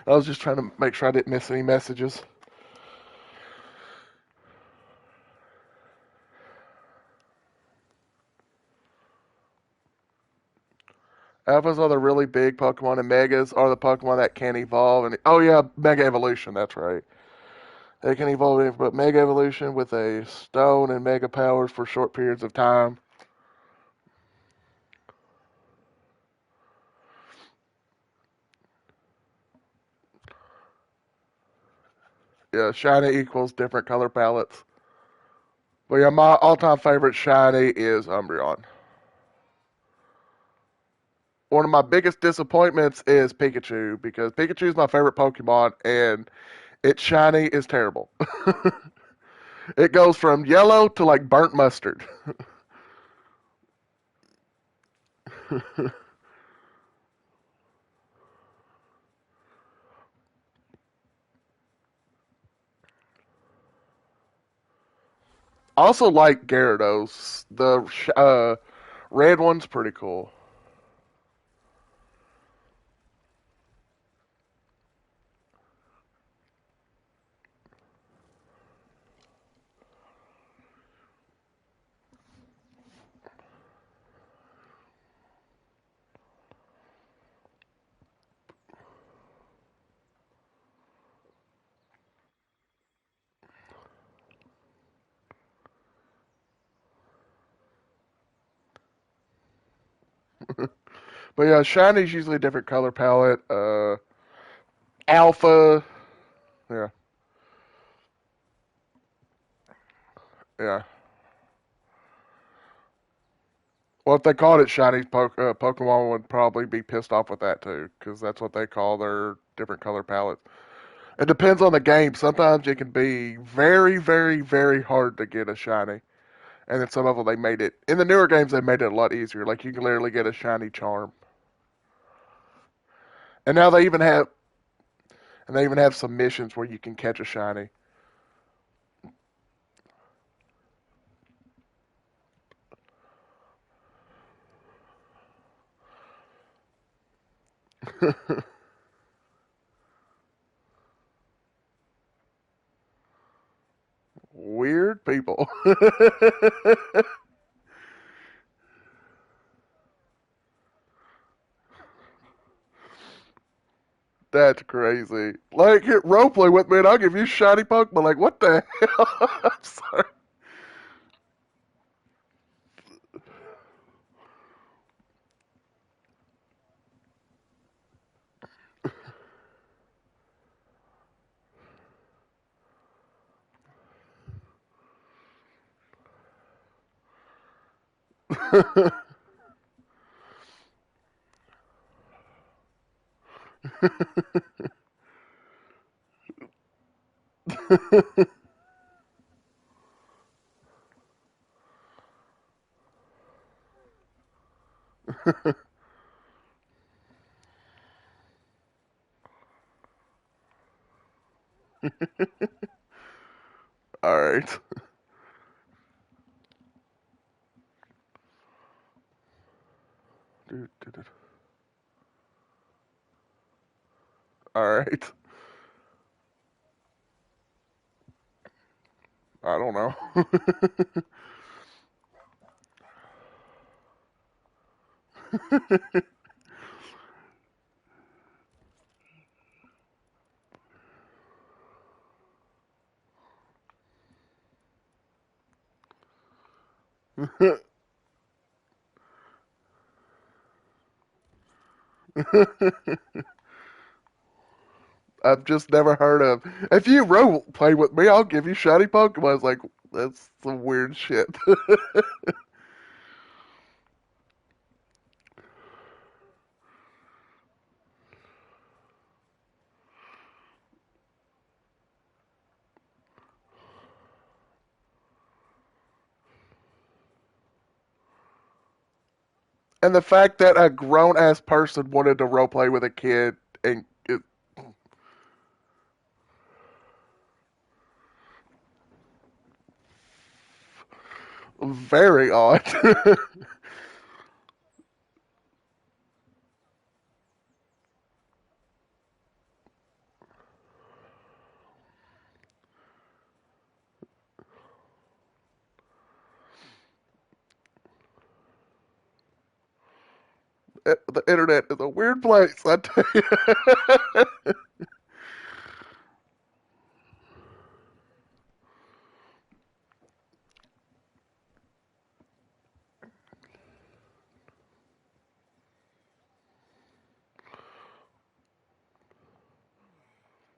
I was just trying to make sure I didn't miss any messages. Alphas are the really big Pokemon, and Megas are the Pokemon that can evolve. And oh yeah, Mega Evolution. That's right. They can evolve, but Mega Evolution with a stone and Mega powers for short periods of time. Yeah, shiny equals different color palettes. But yeah, my all-time favorite shiny is Umbreon. One of my biggest disappointments is Pikachu because Pikachu is my favorite Pokemon, and its shiny is terrible. It goes from yellow to like burnt mustard. I also like Gyarados. The red one's pretty cool. But yeah, shiny's usually a different color palette. Alpha, yeah, yeah. Well, if they called it shiny, Pokemon would probably be pissed off with that too, because that's what they call their different color palettes. It depends on the game. Sometimes it can be very, very, very hard to get a shiny, and then some of them they made it in the newer games. They made it a lot easier. Like you can literally get a shiny charm, and now they even have some missions where you can catch a shiny. Weird people. That's crazy. Like, hit roleplay with me and I'll give you shiny Pokemon. Like, what the hell? I'm sorry. All right. All right. I don't know. I've just never heard of. If you role play with me, I'll give you shiny Pokemon. I was like, that's some weird shit. And the fact that a grown ass person wanted to role play with a kid and it, very odd. The internet is a weird place, I tell you.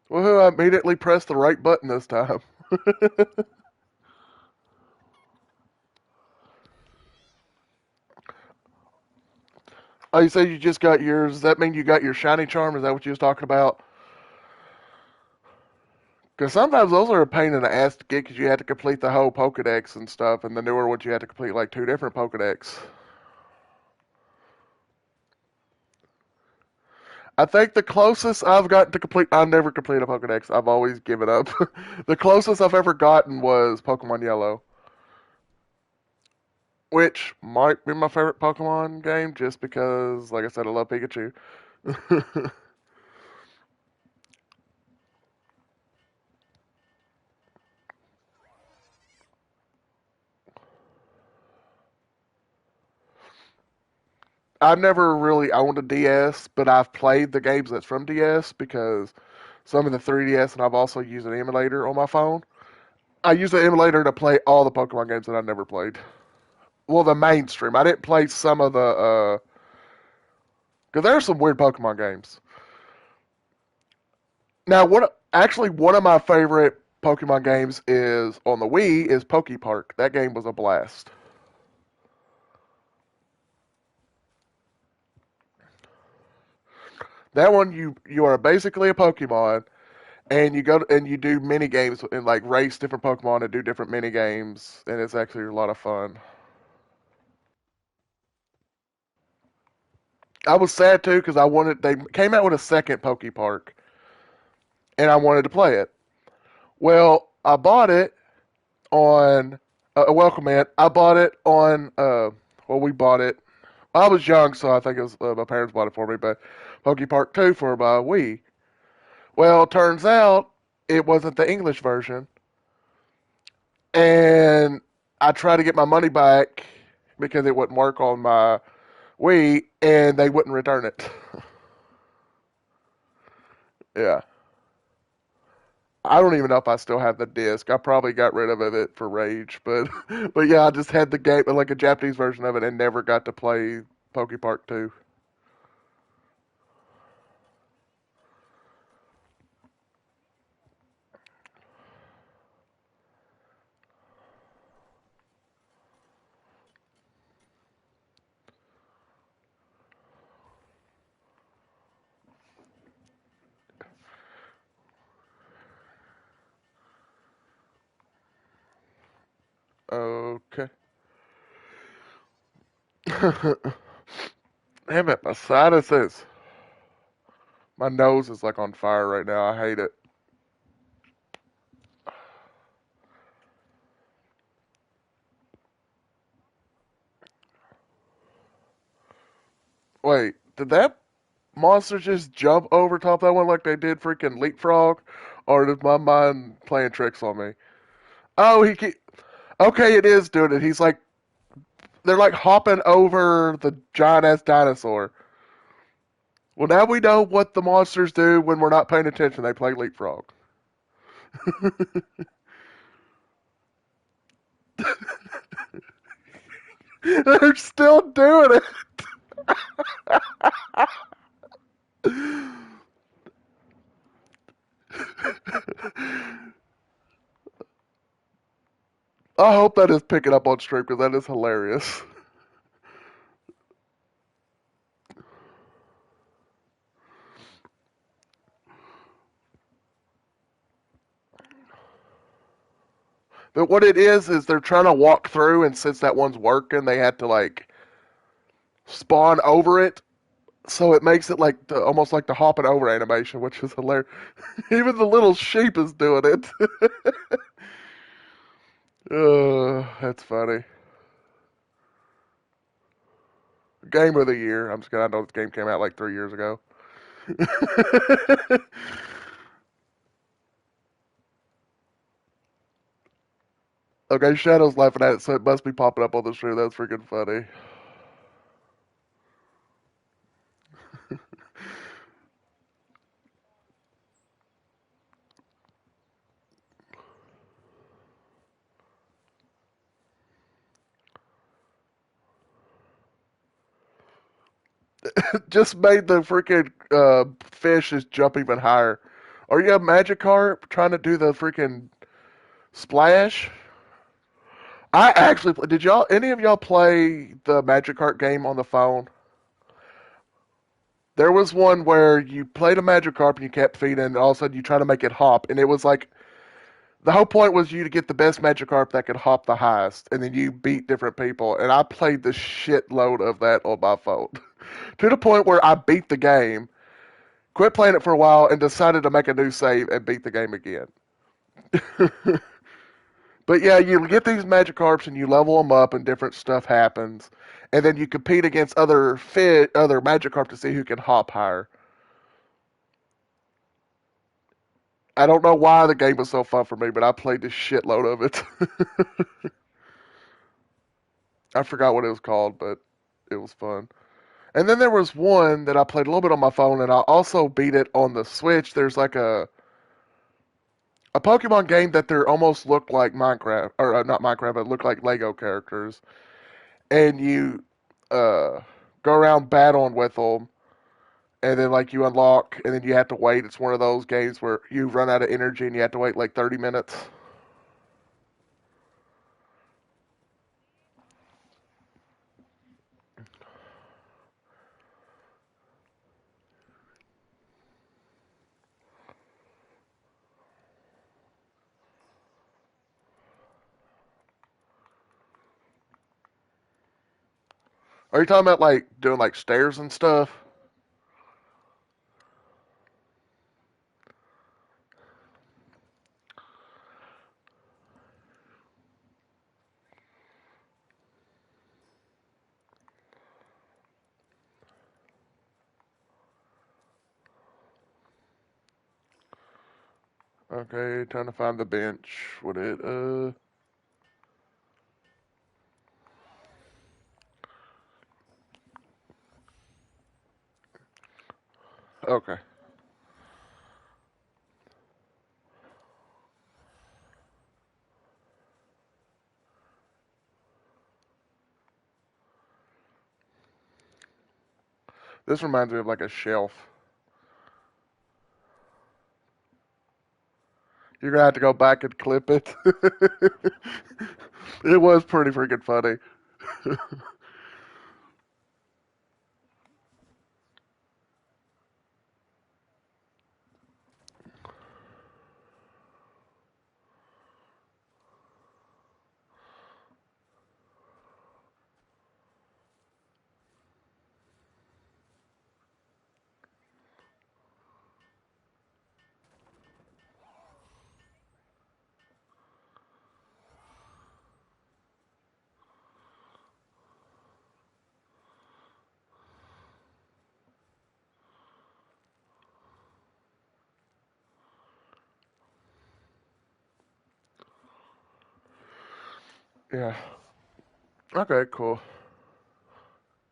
Well, I immediately pressed the right button this time. Oh, you said you just got yours. Does that mean you got your shiny charm? Is that what you was talking about? Because sometimes those are a pain in the ass to get because you had to complete the whole Pokedex and stuff, and the newer ones you had to complete like two different Pokedex. I think the closest I've gotten to complete, I've never completed a Pokedex. I've always given up. The closest I've ever gotten was Pokemon Yellow, which might be my favorite Pokemon game just because, like I said, I love Pikachu. I've never really owned a DS, but I've played the games that's from DS because some of the 3DS, and I've also used an emulator on my phone. I use the emulator to play all the Pokemon games that I never played. Well, the mainstream. I didn't play some of the because there are some weird Pokemon games. Now, one of my favorite Pokemon games is on the Wii is Poke Park. That game was a blast. That one you are basically a Pokemon and and you do mini games and like race different Pokemon and do different mini games and it's actually a lot of fun. I was sad too because I wanted they came out with a second Poke Park and I wanted to play it. Well, I bought it on a welcome mat. I bought it on well we bought it. I was young, so I think it was my parents bought it for me. But Poke Park 2 for my Wii. Well, turns out it wasn't the English version, and I tried to get my money back because it wouldn't work on my Wii, and they wouldn't return it. Yeah. I don't even know if I still have the disc. I probably got rid of it for rage, but but yeah, I just had the game like a Japanese version of it and never got to play Poke Park 2. Okay. Damn it, my sinuses. My nose is like on fire right now. I hate it. Wait, did that monster just jump over top of that one like they did freaking Leapfrog? Or is my mind playing tricks on me? Oh, okay, it is doing it. They're like hopping over the giant ass dinosaur. Well, now we know what the monsters do when we're not paying attention. They play Leapfrog. They're still doing it. I hope that is picking up on stream because that is hilarious. But what it is they're trying to walk through, and since that one's working, they had to like spawn over it. So it makes it like almost like the hopping over animation, which is hilarious. Even the little sheep is doing it. That's funny. Game of the year. I'm just gonna I know this game came out like 3 years ago. Okay, Shadow's laughing at it, so it must be popping up on the stream. That's freaking funny. Just made the freaking fish just jump even higher. Are you a Magikarp trying to do the freaking splash? I actually did y'all any of y'all play the Magikarp game on the phone? There was one where you played a Magikarp and you kept feeding, and all of a sudden you try to make it hop, and it was like the whole point was you to get the best Magikarp that could hop the highest, and then you beat different people. And I played the shitload of that on my phone to the point where I beat the game, quit playing it for a while, and decided to make a new save and beat the game again. But yeah, you get these Magikarps and you level them up, and different stuff happens, and then you compete against other Magikarp to see who can hop higher. I don't know why the game was so fun for me, but I played the shitload of it. I forgot what it was called, but it was fun. And then there was one that I played a little bit on my phone, and I also beat it on the Switch. There's like a Pokemon game that they almost look like Minecraft, or not Minecraft, but look like Lego characters, and you uh, go around battling with them, and then like you unlock, and then you have to wait. It's one of those games where you run out of energy and you have to wait like 30 minutes. Are you talking about like doing like stairs and stuff? Okay, trying to find the bench. Would it okay. This reminds me of like a shelf. You're gonna have to go back and clip it. It was pretty freaking funny. Yeah. Okay, cool.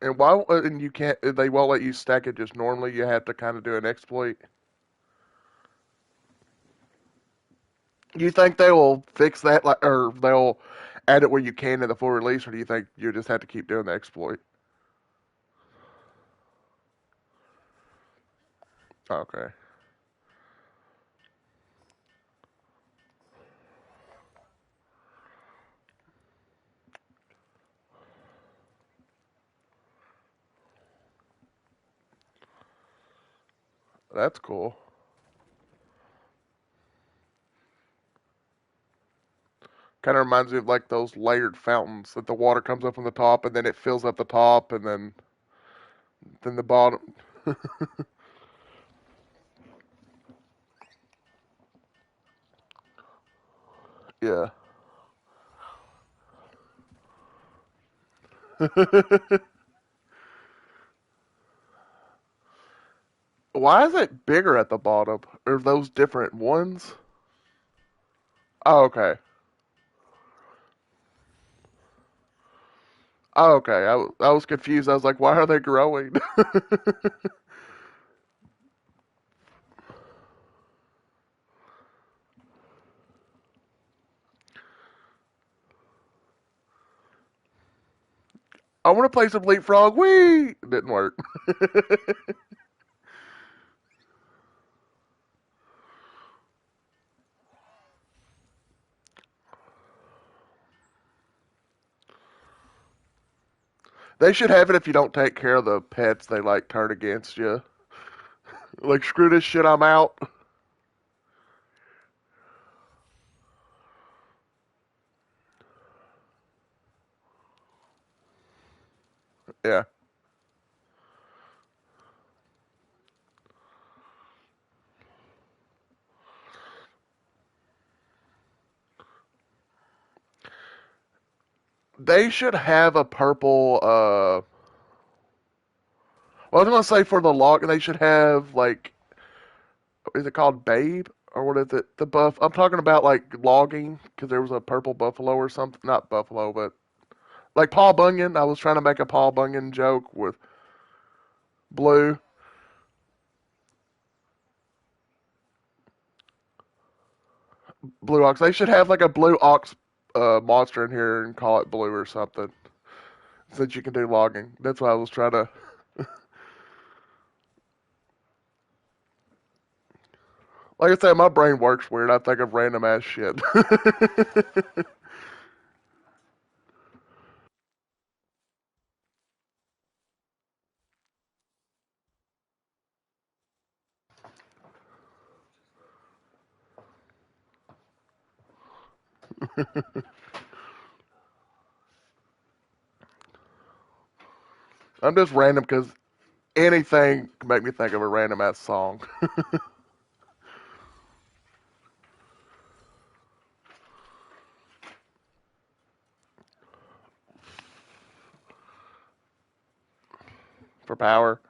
And why? And you can't. They won't let you stack it just normally. You have to kind of do an exploit. Do you think they will fix that, like, or they'll add it where you can in the full release, or do you think you just have to keep doing the exploit? Okay, that's cool. Kind of reminds me of like those layered fountains that the water comes up from the top and then it fills up the top and then the bottom. Yeah. Why is it bigger at the bottom? Are those different ones? Oh, okay. Oh, okay. I was confused. I was like, why are they growing? I want to play some leapfrog. Whee! Didn't work. They should have it if you don't take care of the pets. They like turn against you. Like screw this shit. I'm out. Yeah. They should have a purple. Well, I was gonna say for the log, they should have like, is it called Babe or what is it? The buff. I'm talking about like logging because there was a purple buffalo or something. Not buffalo, but like Paul Bunyan. I was trying to make a Paul Bunyan joke with blue. Blue ox. They should have like a blue ox monster in here and call it blue or something. Since you can do logging. That's why I was trying to. Like I said, my brain works weird. I think of random ass shit. I'm just random because anything can make me think of a random ass song. For power.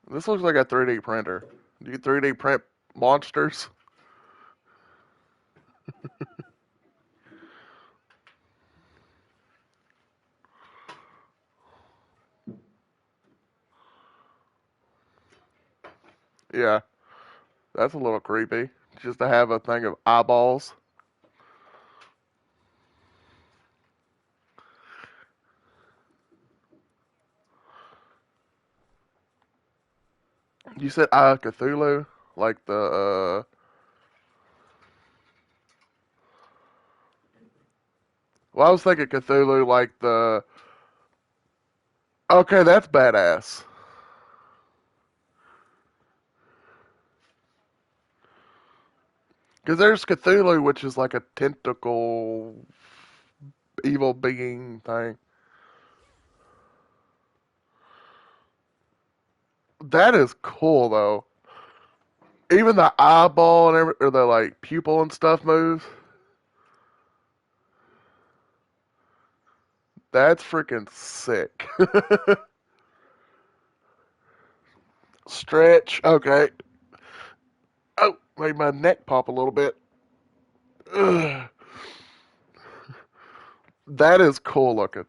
This looks like a 3D printer. Do you 3D print monsters? Yeah, that's a little creepy. Just to have a thing of eyeballs. You said Cthulhu? Like well, I was thinking Cthulhu like the. Okay, that's badass. Because there's Cthulhu, which is like a tentacle evil being thing. That is cool though. Even the eyeball and or the like pupil and stuff moves. That's freaking sick. Stretch. Okay. Oh, made my neck pop a little bit. Ugh. That is cool looking.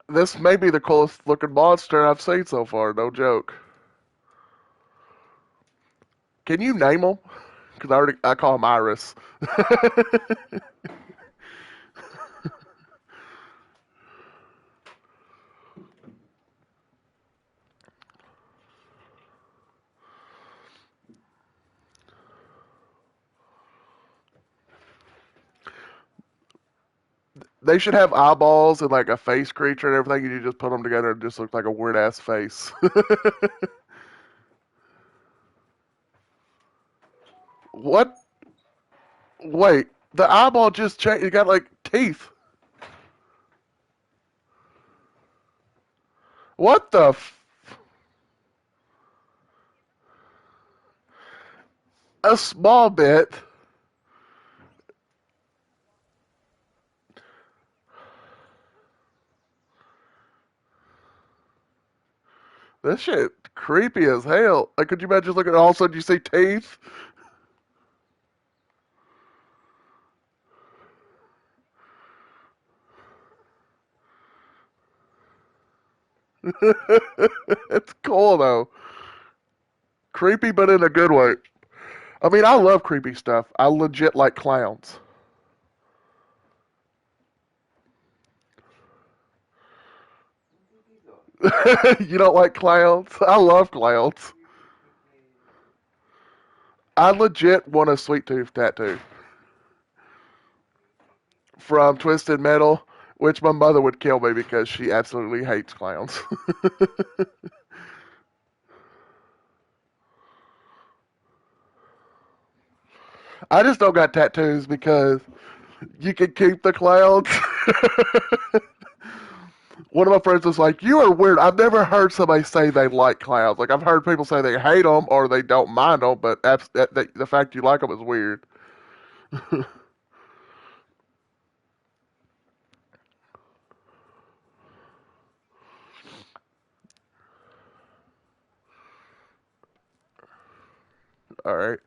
This may be the coolest looking monster I've seen so far. No joke. Can you name them? Because I call him Iris. They should have eyeballs and like a face creature and everything, and you just put them together and it just looks like a weird ass face. What? Wait, the eyeball just changed. It got like teeth. What the? A small bit. This shit creepy as hell. Like, could you imagine looking at all of a sudden you see teeth? It's cool though. Creepy, but in a good way. I mean, I love creepy stuff. I legit like clowns. You don't like clowns? I love clowns. I legit want a sweet tooth tattoo from Twisted Metal, which my mother would kill me because she absolutely hates clowns. I just don't got tattoos because you can keep the clowns. One of my friends was like, "You are weird. I've never heard somebody say they like clowns. Like I've heard people say they hate them or they don't mind them, but the fact you like them is weird." All right.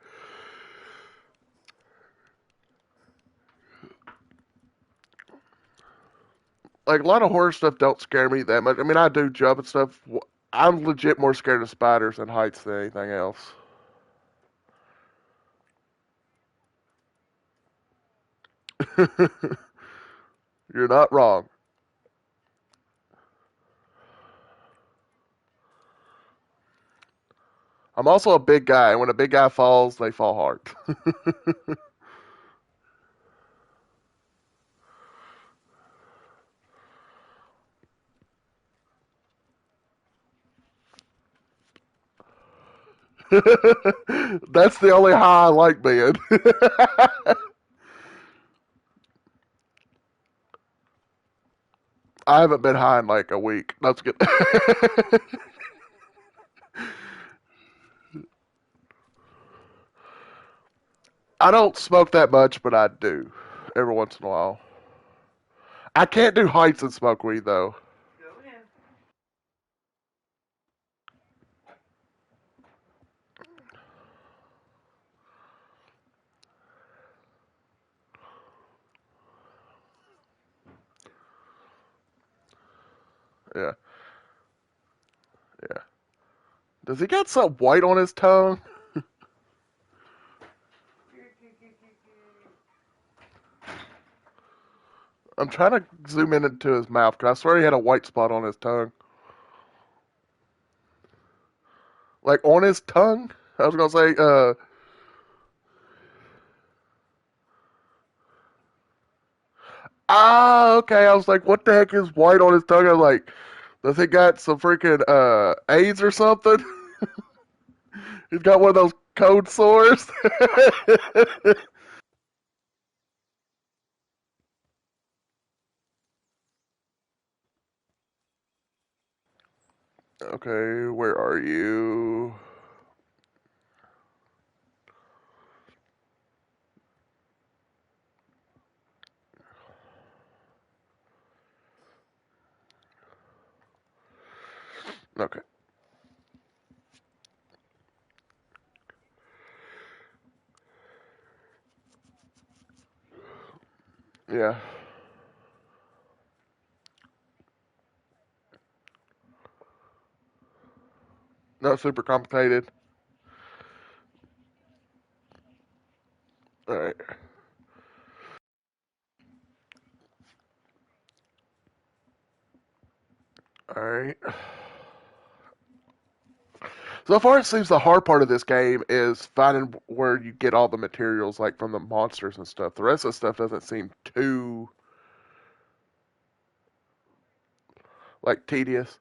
Like a lot of horror stuff don't scare me that much. I mean, I do jump and stuff. I'm legit more scared of spiders and heights than anything else. You're not wrong. I'm also a big guy, and when a big guy falls, they fall hard. That's the only high I like being. I haven't been high in like a week. That's good. I don't smoke that much, but I do every once in a while. I can't do heights and smoke weed though. Yeah, yeah. Does he got some white on his tongue? I'm trying to zoom in into his mouth because I swear he had a white spot on his tongue. Like on his tongue? I was gonna say, okay. I was like, what the heck is white on his tongue? I was like, does he got some freaking AIDS or something? He's got one of those code sores. Okay, where are you? Okay. Yeah. Not super complicated. All right. All right. So far, it seems the hard part of this game is finding where you get all the materials, like from the monsters and stuff. The rest of the stuff doesn't seem too like tedious.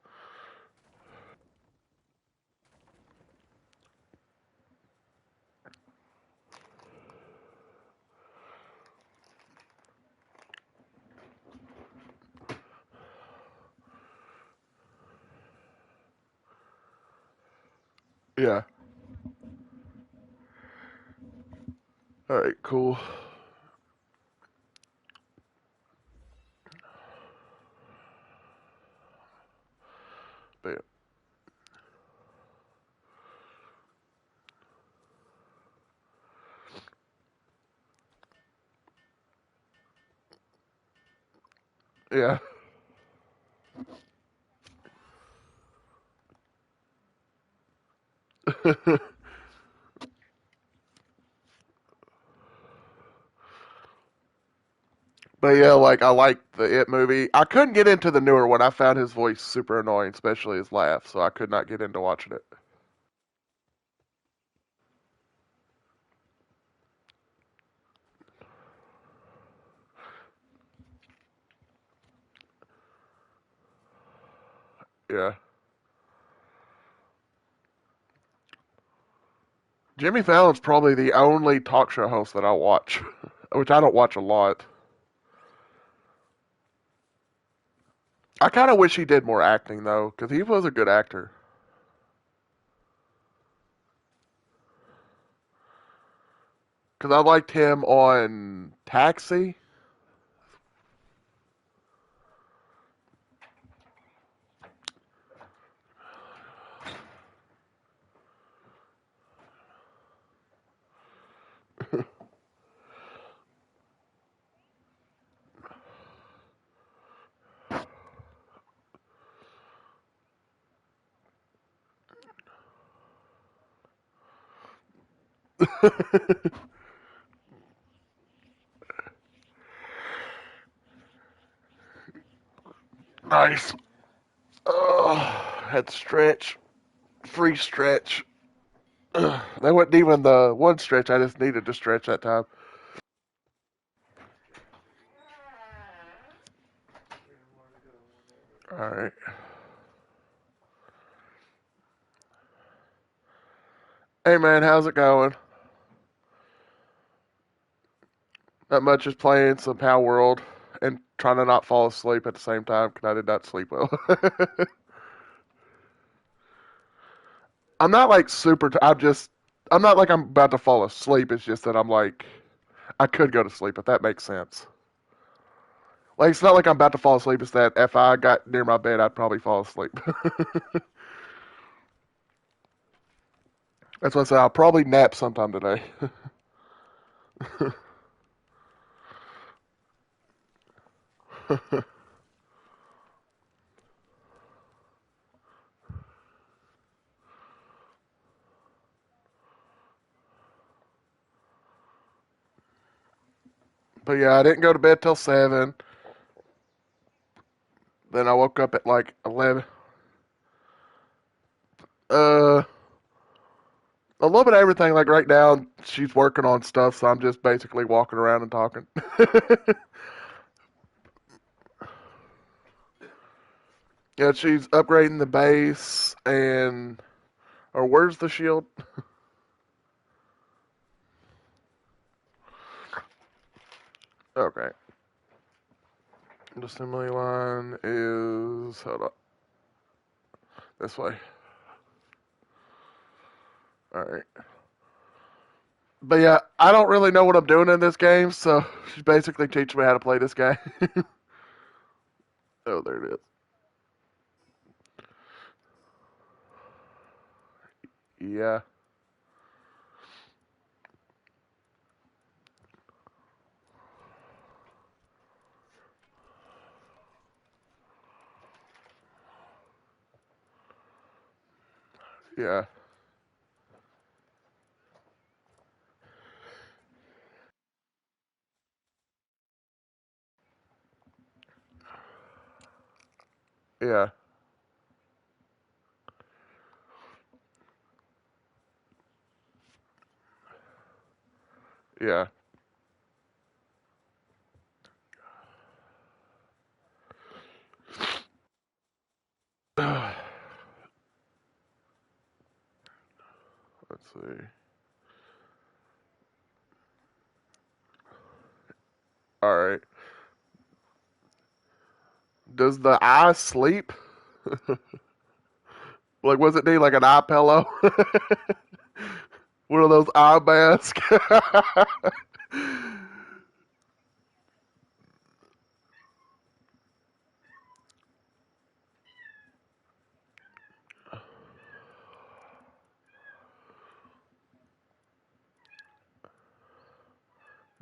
Yeah. All right. Cool. But yeah. But yeah, like I like the It movie. I couldn't get into the newer one. I found his voice super annoying, especially his laugh, so I could not get into watching it. Yeah. Jimmy Fallon's probably the only talk show host that I watch, which I don't watch a lot. I kind of wish he did more acting though, because he was a good actor. Because I liked him on Taxi. Nice. Oh, had stretch, free stretch. That wasn't even the one stretch. I just needed to stretch that time. All right. Hey man, how's it going? Not much, just playing some Power World and trying to not fall asleep at the same time because I did not sleep well. I'm not like super. I'm not like I'm about to fall asleep. It's just that I'm like, I could go to sleep if that makes sense. Like it's not like I'm about to fall asleep. It's that if I got near my bed, I'd probably fall asleep. That's why I say I'll probably nap sometime today. But yeah, I didn't go to bed till 7. Then I woke up at like 11. Uh, a little bit of everything. Like right now, she's working on stuff, so I'm just basically walking around and talking. Yeah, she's upgrading the base and. Or where's the shield? Okay. The assembly line is. Hold up. This way. Alright. But yeah, I don't really know what I'm doing in this game, so she's basically teaching me how to play this guy. Oh, there it is. Yeah. Yeah. Yeah. Yeah. Let's see. All right. Does the eye sleep? Like, was it need like an eye pillow? One of those eye masks?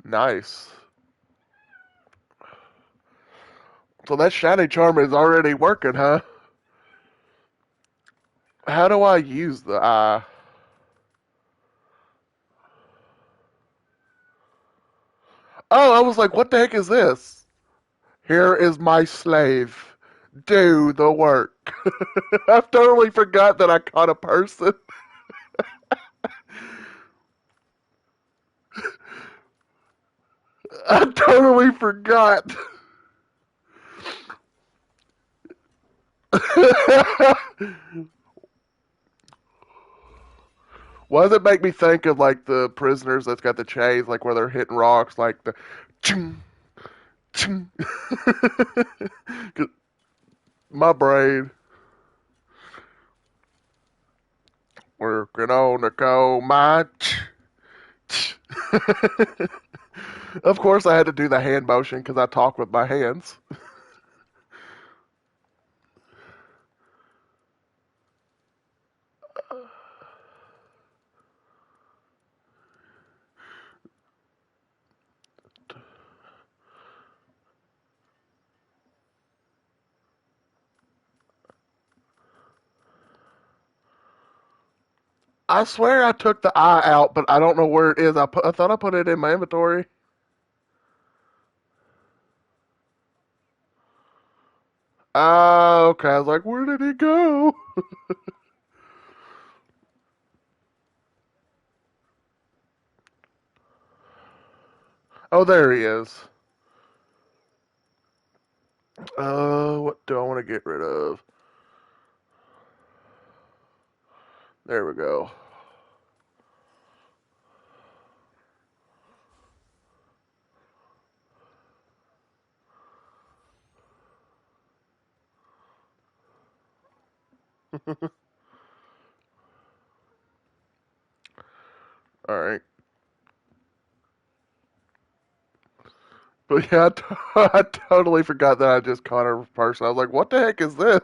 Nice. So that shiny charm is already working, huh? How do I use the eye? Oh, I was like, what the heck is this? Here is my slave. Do the work. I totally forgot that I caught a person. I totally forgot. Why does it make me think of like the prisoners that's got the chains, like where they're hitting rocks, like the ching, ching. My brain working on the coal mine. Of course, I had to do the hand motion because I talk with my hands. I swear I took the eye out, but I don't know where it is. I thought I put it in my inventory. Okay. I was like, where did it go? Oh, there he is. What do I want to get rid of? There we go. All right. But yeah, I totally forgot that I just caught a person. I was like, what the heck is this?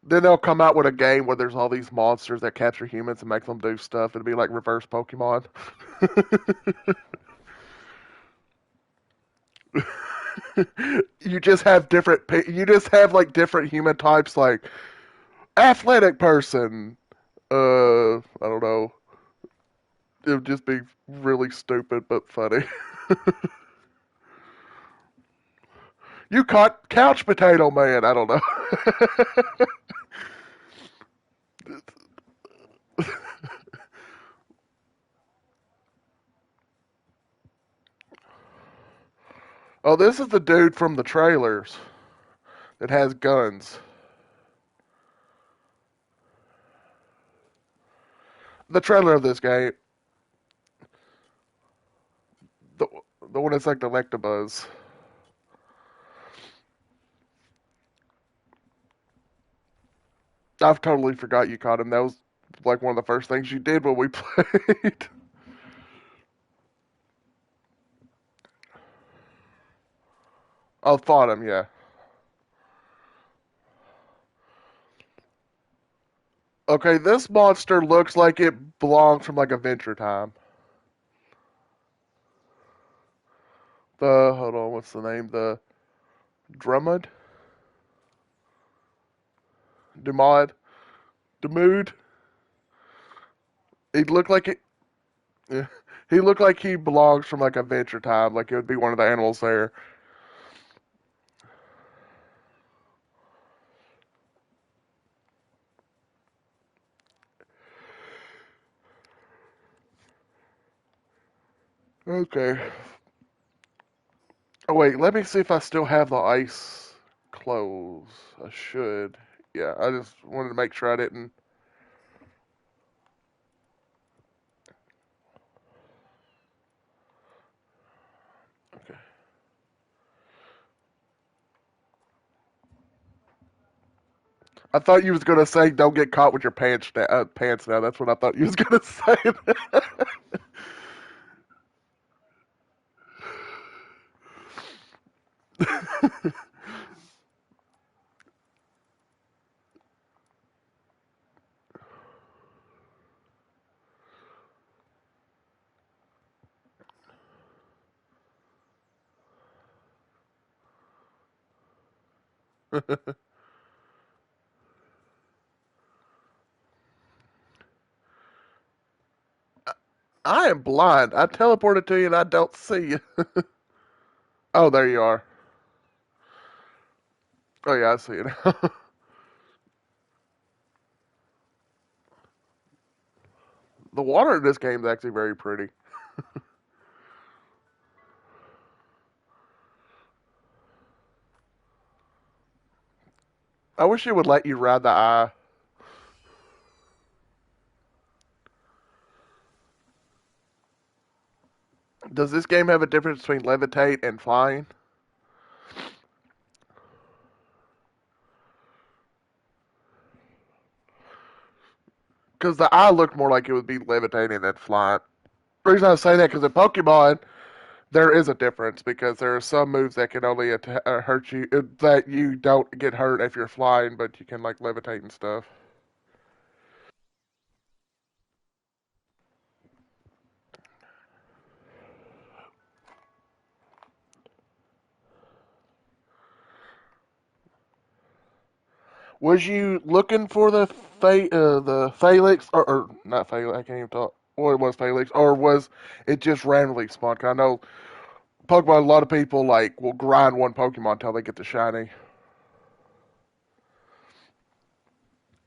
Then they'll come out with a game where there's all these monsters that capture humans and make them do stuff. It'd be like reverse Pokemon. You just have different. You just have like different human types, like athletic person. I don't know. It would just be really stupid but funny. You caught couch potato man. I don't know. Oh, this is the dude from the trailers that has guns. The trailer of this game, the the one that's like the Electabuzz. I've totally forgot you caught him. That was like one of the first things you did when we played. I fought him, yeah. Okay, this monster looks like it belongs from like Adventure Time. Hold on, what's the name? The Drummond? Dumod? Demood? He looked like it. Yeah. He looked like he belongs from like Adventure Time, like it would be one of the animals there. Okay. Oh wait, let me see if I still have the ice clothes. I should. Yeah, I just wanted to make sure I didn't. Okay. I thought you was gonna say don't get caught with your pants down. That's what I thought you was gonna say. I am blind. I teleported to you and I don't see you. Oh, there you are. Oh yeah, I see it. The water in this game is actually very pretty. I wish it would let you ride the eye. Does this game have a difference between levitate and flying? Because the eye looked more like it would be levitating than flying. The reason I say that because in Pokemon there is a difference because there are some moves that can only hurt you that you don't get hurt if you're flying, but you can like levitate and stuff. Was you looking for the Phalanx or not Phalanx? I can't even talk. Or it was Phalanx, or was it just randomly spawned? 'Cause I know Pokemon. A lot of people like will grind one Pokemon until they get the shiny.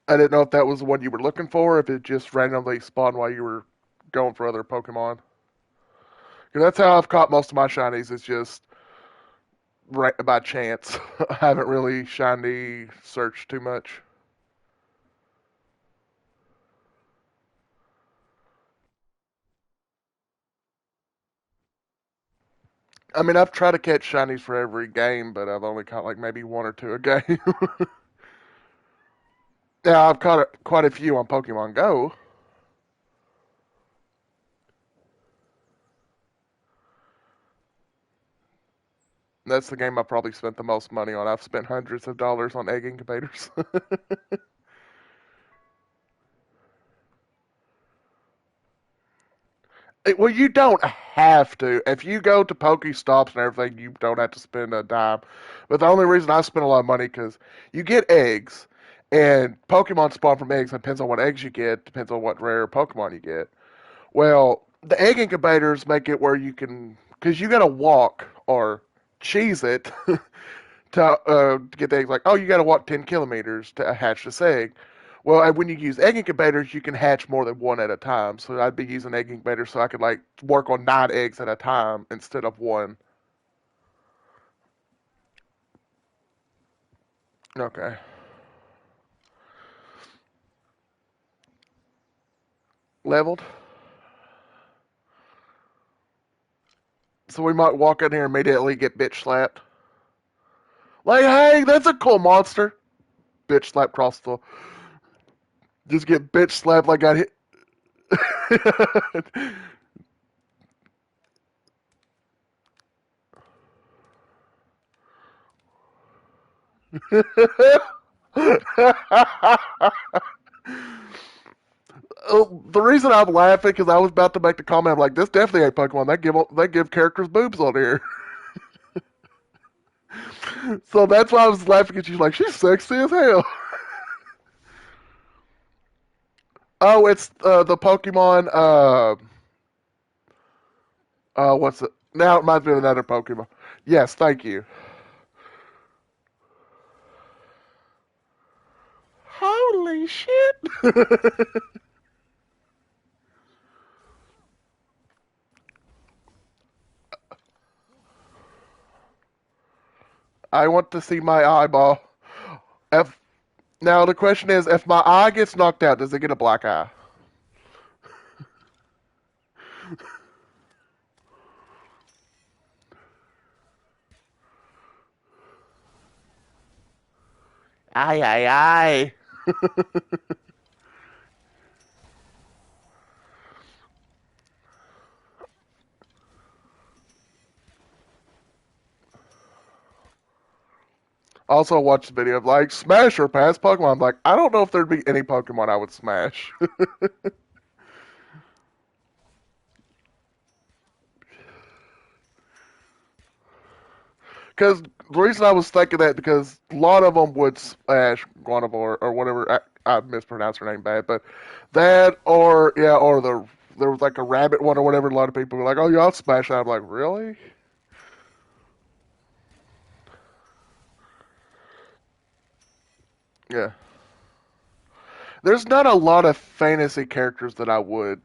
I didn't know if that was the one you were looking for, if it just randomly spawned while you were going for other Pokemon. 'Cause that's how I've caught most of my shinies. It's just right by chance. I haven't really shiny searched too much. I mean, I've tried to catch shinies for every game, but I've only caught like maybe one or two a game. Yeah, I've caught quite a few on Pokemon Go. That's the game I probably spent the most money on. I've spent hundreds of dollars on egg incubators. Well, you don't have to. If you go to Pokestops and everything, you don't have to spend a dime. But the only reason I spend a lot of money because you get eggs, and Pokemon spawn from eggs. And depends on what eggs you get. Depends on what rare Pokemon you get. Well, the egg incubators make it where you can, because you got to walk or cheese it to get the eggs. Like, oh, you got to walk 10 kilometers to hatch this egg. Well, when you use egg incubators, you can hatch more than one at a time. So I'd be using egg incubators so I could like work on 9 eggs at a time instead of one. Okay, leveled. So we might walk in here and immediately get bitch slapped. Like, hey, that's a cool monster. Bitch slap across the. Just get bitch slapped like I hit. The reason I'm laughing because I was about to make the comment, I'm like, this definitely ain't Pokemon. They give characters boobs on here. So that's why I was laughing at you. Like, she's sexy as hell. Oh, it's the Pokemon. What's it? Now it reminds me of another Pokemon. Yes, thank you. Holy shit! I want to see my eyeball. If Now the question is, if my eye gets knocked out, does it get a black eye? Aye, aye, aye. Also, watch the video of like smash or pass Pokemon. I'm like, I don't know if there'd be any Pokemon I would smash. Because the reason I was thinking that because a lot of them would smash Guanivore or whatever. I mispronounced her name bad, but that or yeah, or there was like a rabbit one or whatever. A lot of people were like, "Oh yeah, I'll smash that." I'm like, really? Yeah. There's not a lot of fantasy characters that I would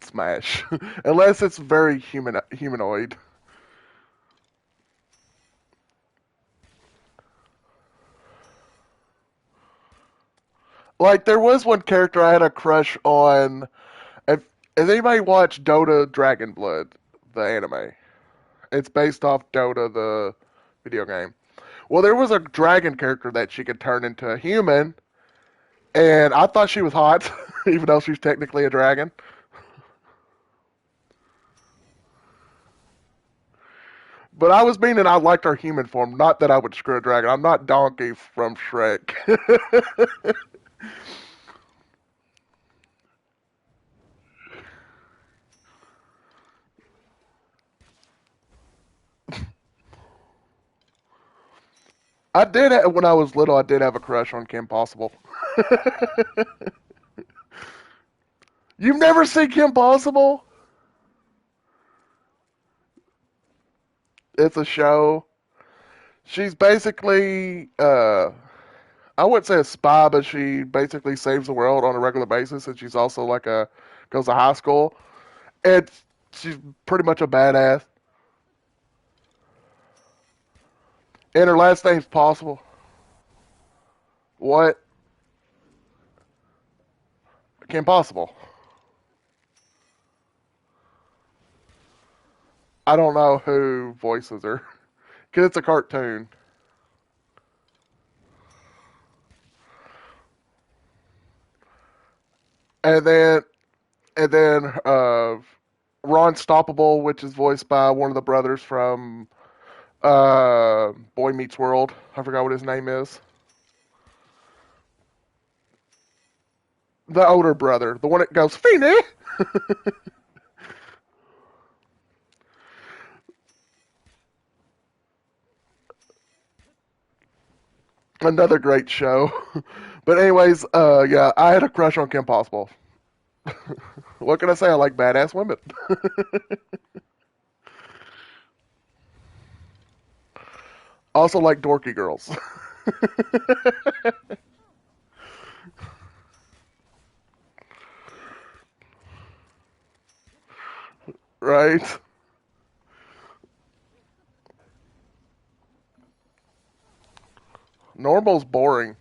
smash, unless it's very humanoid. Like there was one character I had a crush on. If Has anybody watched Dota Dragon Blood, the anime? It's based off Dota, the video game. Well, there was a dragon character that she could turn into a human, and I thought she was hot, even though she's technically a dragon. But I was meaning I liked her human form, not that I would screw a dragon. I'm not Donkey from Shrek. When I was little, I did have a crush on Kim Possible. You've never seen Kim Possible? It's a show. She's basically, I wouldn't say a spy, but she basically saves the world on a regular basis, and she's also like goes to high school. And she's pretty much a badass. And her last name's Possible. What? Kim Possible. I don't know who voices her, because it's a cartoon. And then, and then, Ron Stoppable, which is voiced by one of the brothers from Boy Meets World. I forgot what his name is. The older brother, the one that goes Feeny. Another great show. But anyways, yeah, I had a crush on Kim Possible. What can I say? I like badass women. Also like dorky girls. Right? Normal's boring.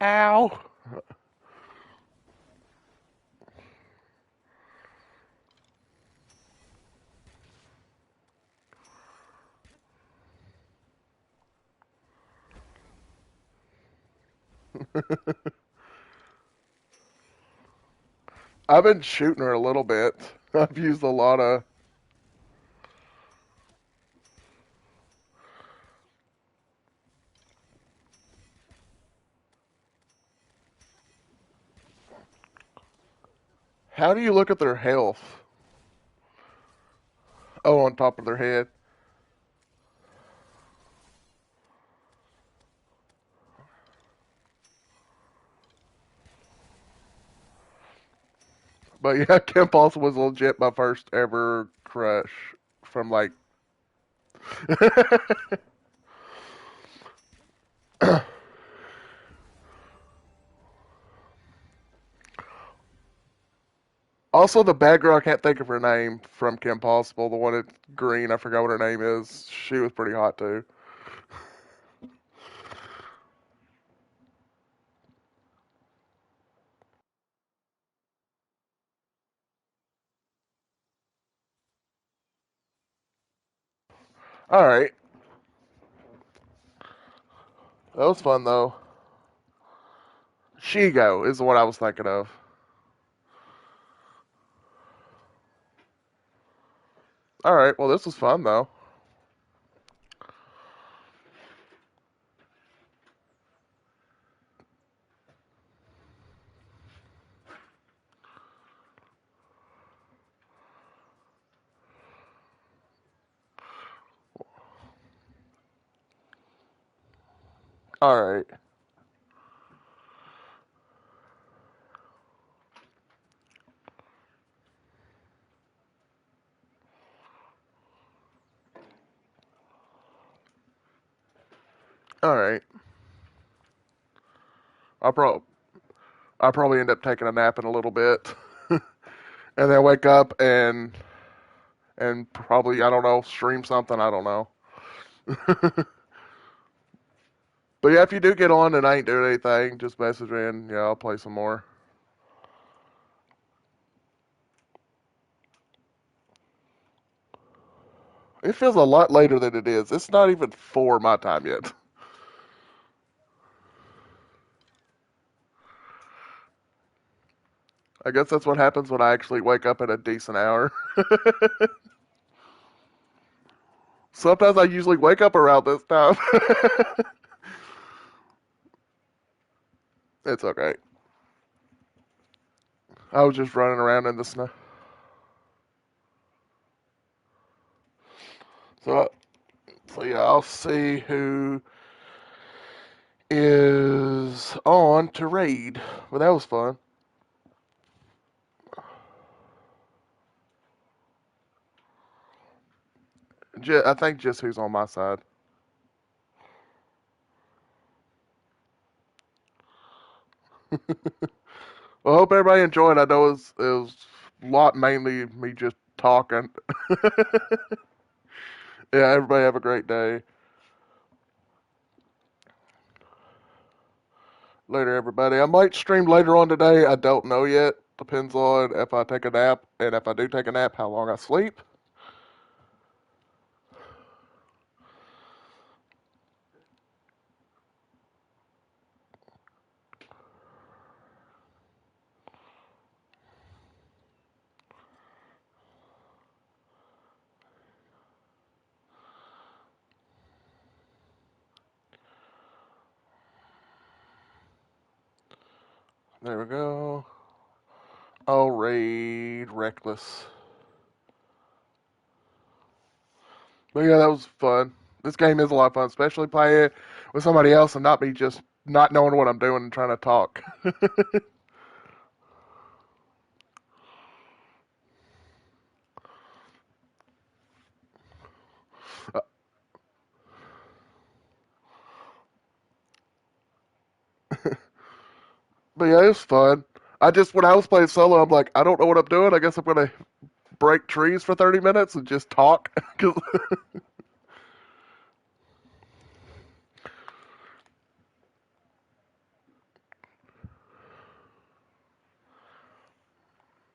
Ow. I've been shooting her a little bit. I've used a lot of. How do you look at their health? Oh, on top of their head. But yeah, Kim Possible was legit my first ever crush from like. Also, the bad girl, I can't think of her name from Kim Possible. The one that's green, I forgot what her name is. She was pretty hot too. All right, that was fun though. Shigo is the one I was thinking of. All right, well this was fun though. All right, all right. I'll probably I'll probably end up taking a nap in a little bit, and then wake up and probably I don't know stream something. I don't know. But yeah, if you do get on and I ain't doing anything, just message me and yeah, I'll play some more. It feels a lot later than it is. It's not even 4 my time yet. I guess that's what happens when I actually wake up at a decent hour. Sometimes I usually wake up around this time. It's okay. I was just running around in the snow. So, so yeah, I'll see who is on to raid. But that was fun. I think just who's on my side. Well, I hope everybody enjoyed. I know it was a lot mainly me just talking. Yeah, everybody have a great day. Later, everybody. I might stream later on today. I don't know yet. Depends on if I take a nap, and if I do take a nap, how long I sleep. There we go. I'll raid Reckless. But yeah, that was fun. This game is a lot of fun, especially play it with somebody else and not be just not knowing what I'm doing and trying to talk. But yeah, it was fun. I just when I was playing solo, I'm like, I don't know what I'm doing. I guess I'm gonna break trees for 30 minutes and just talk.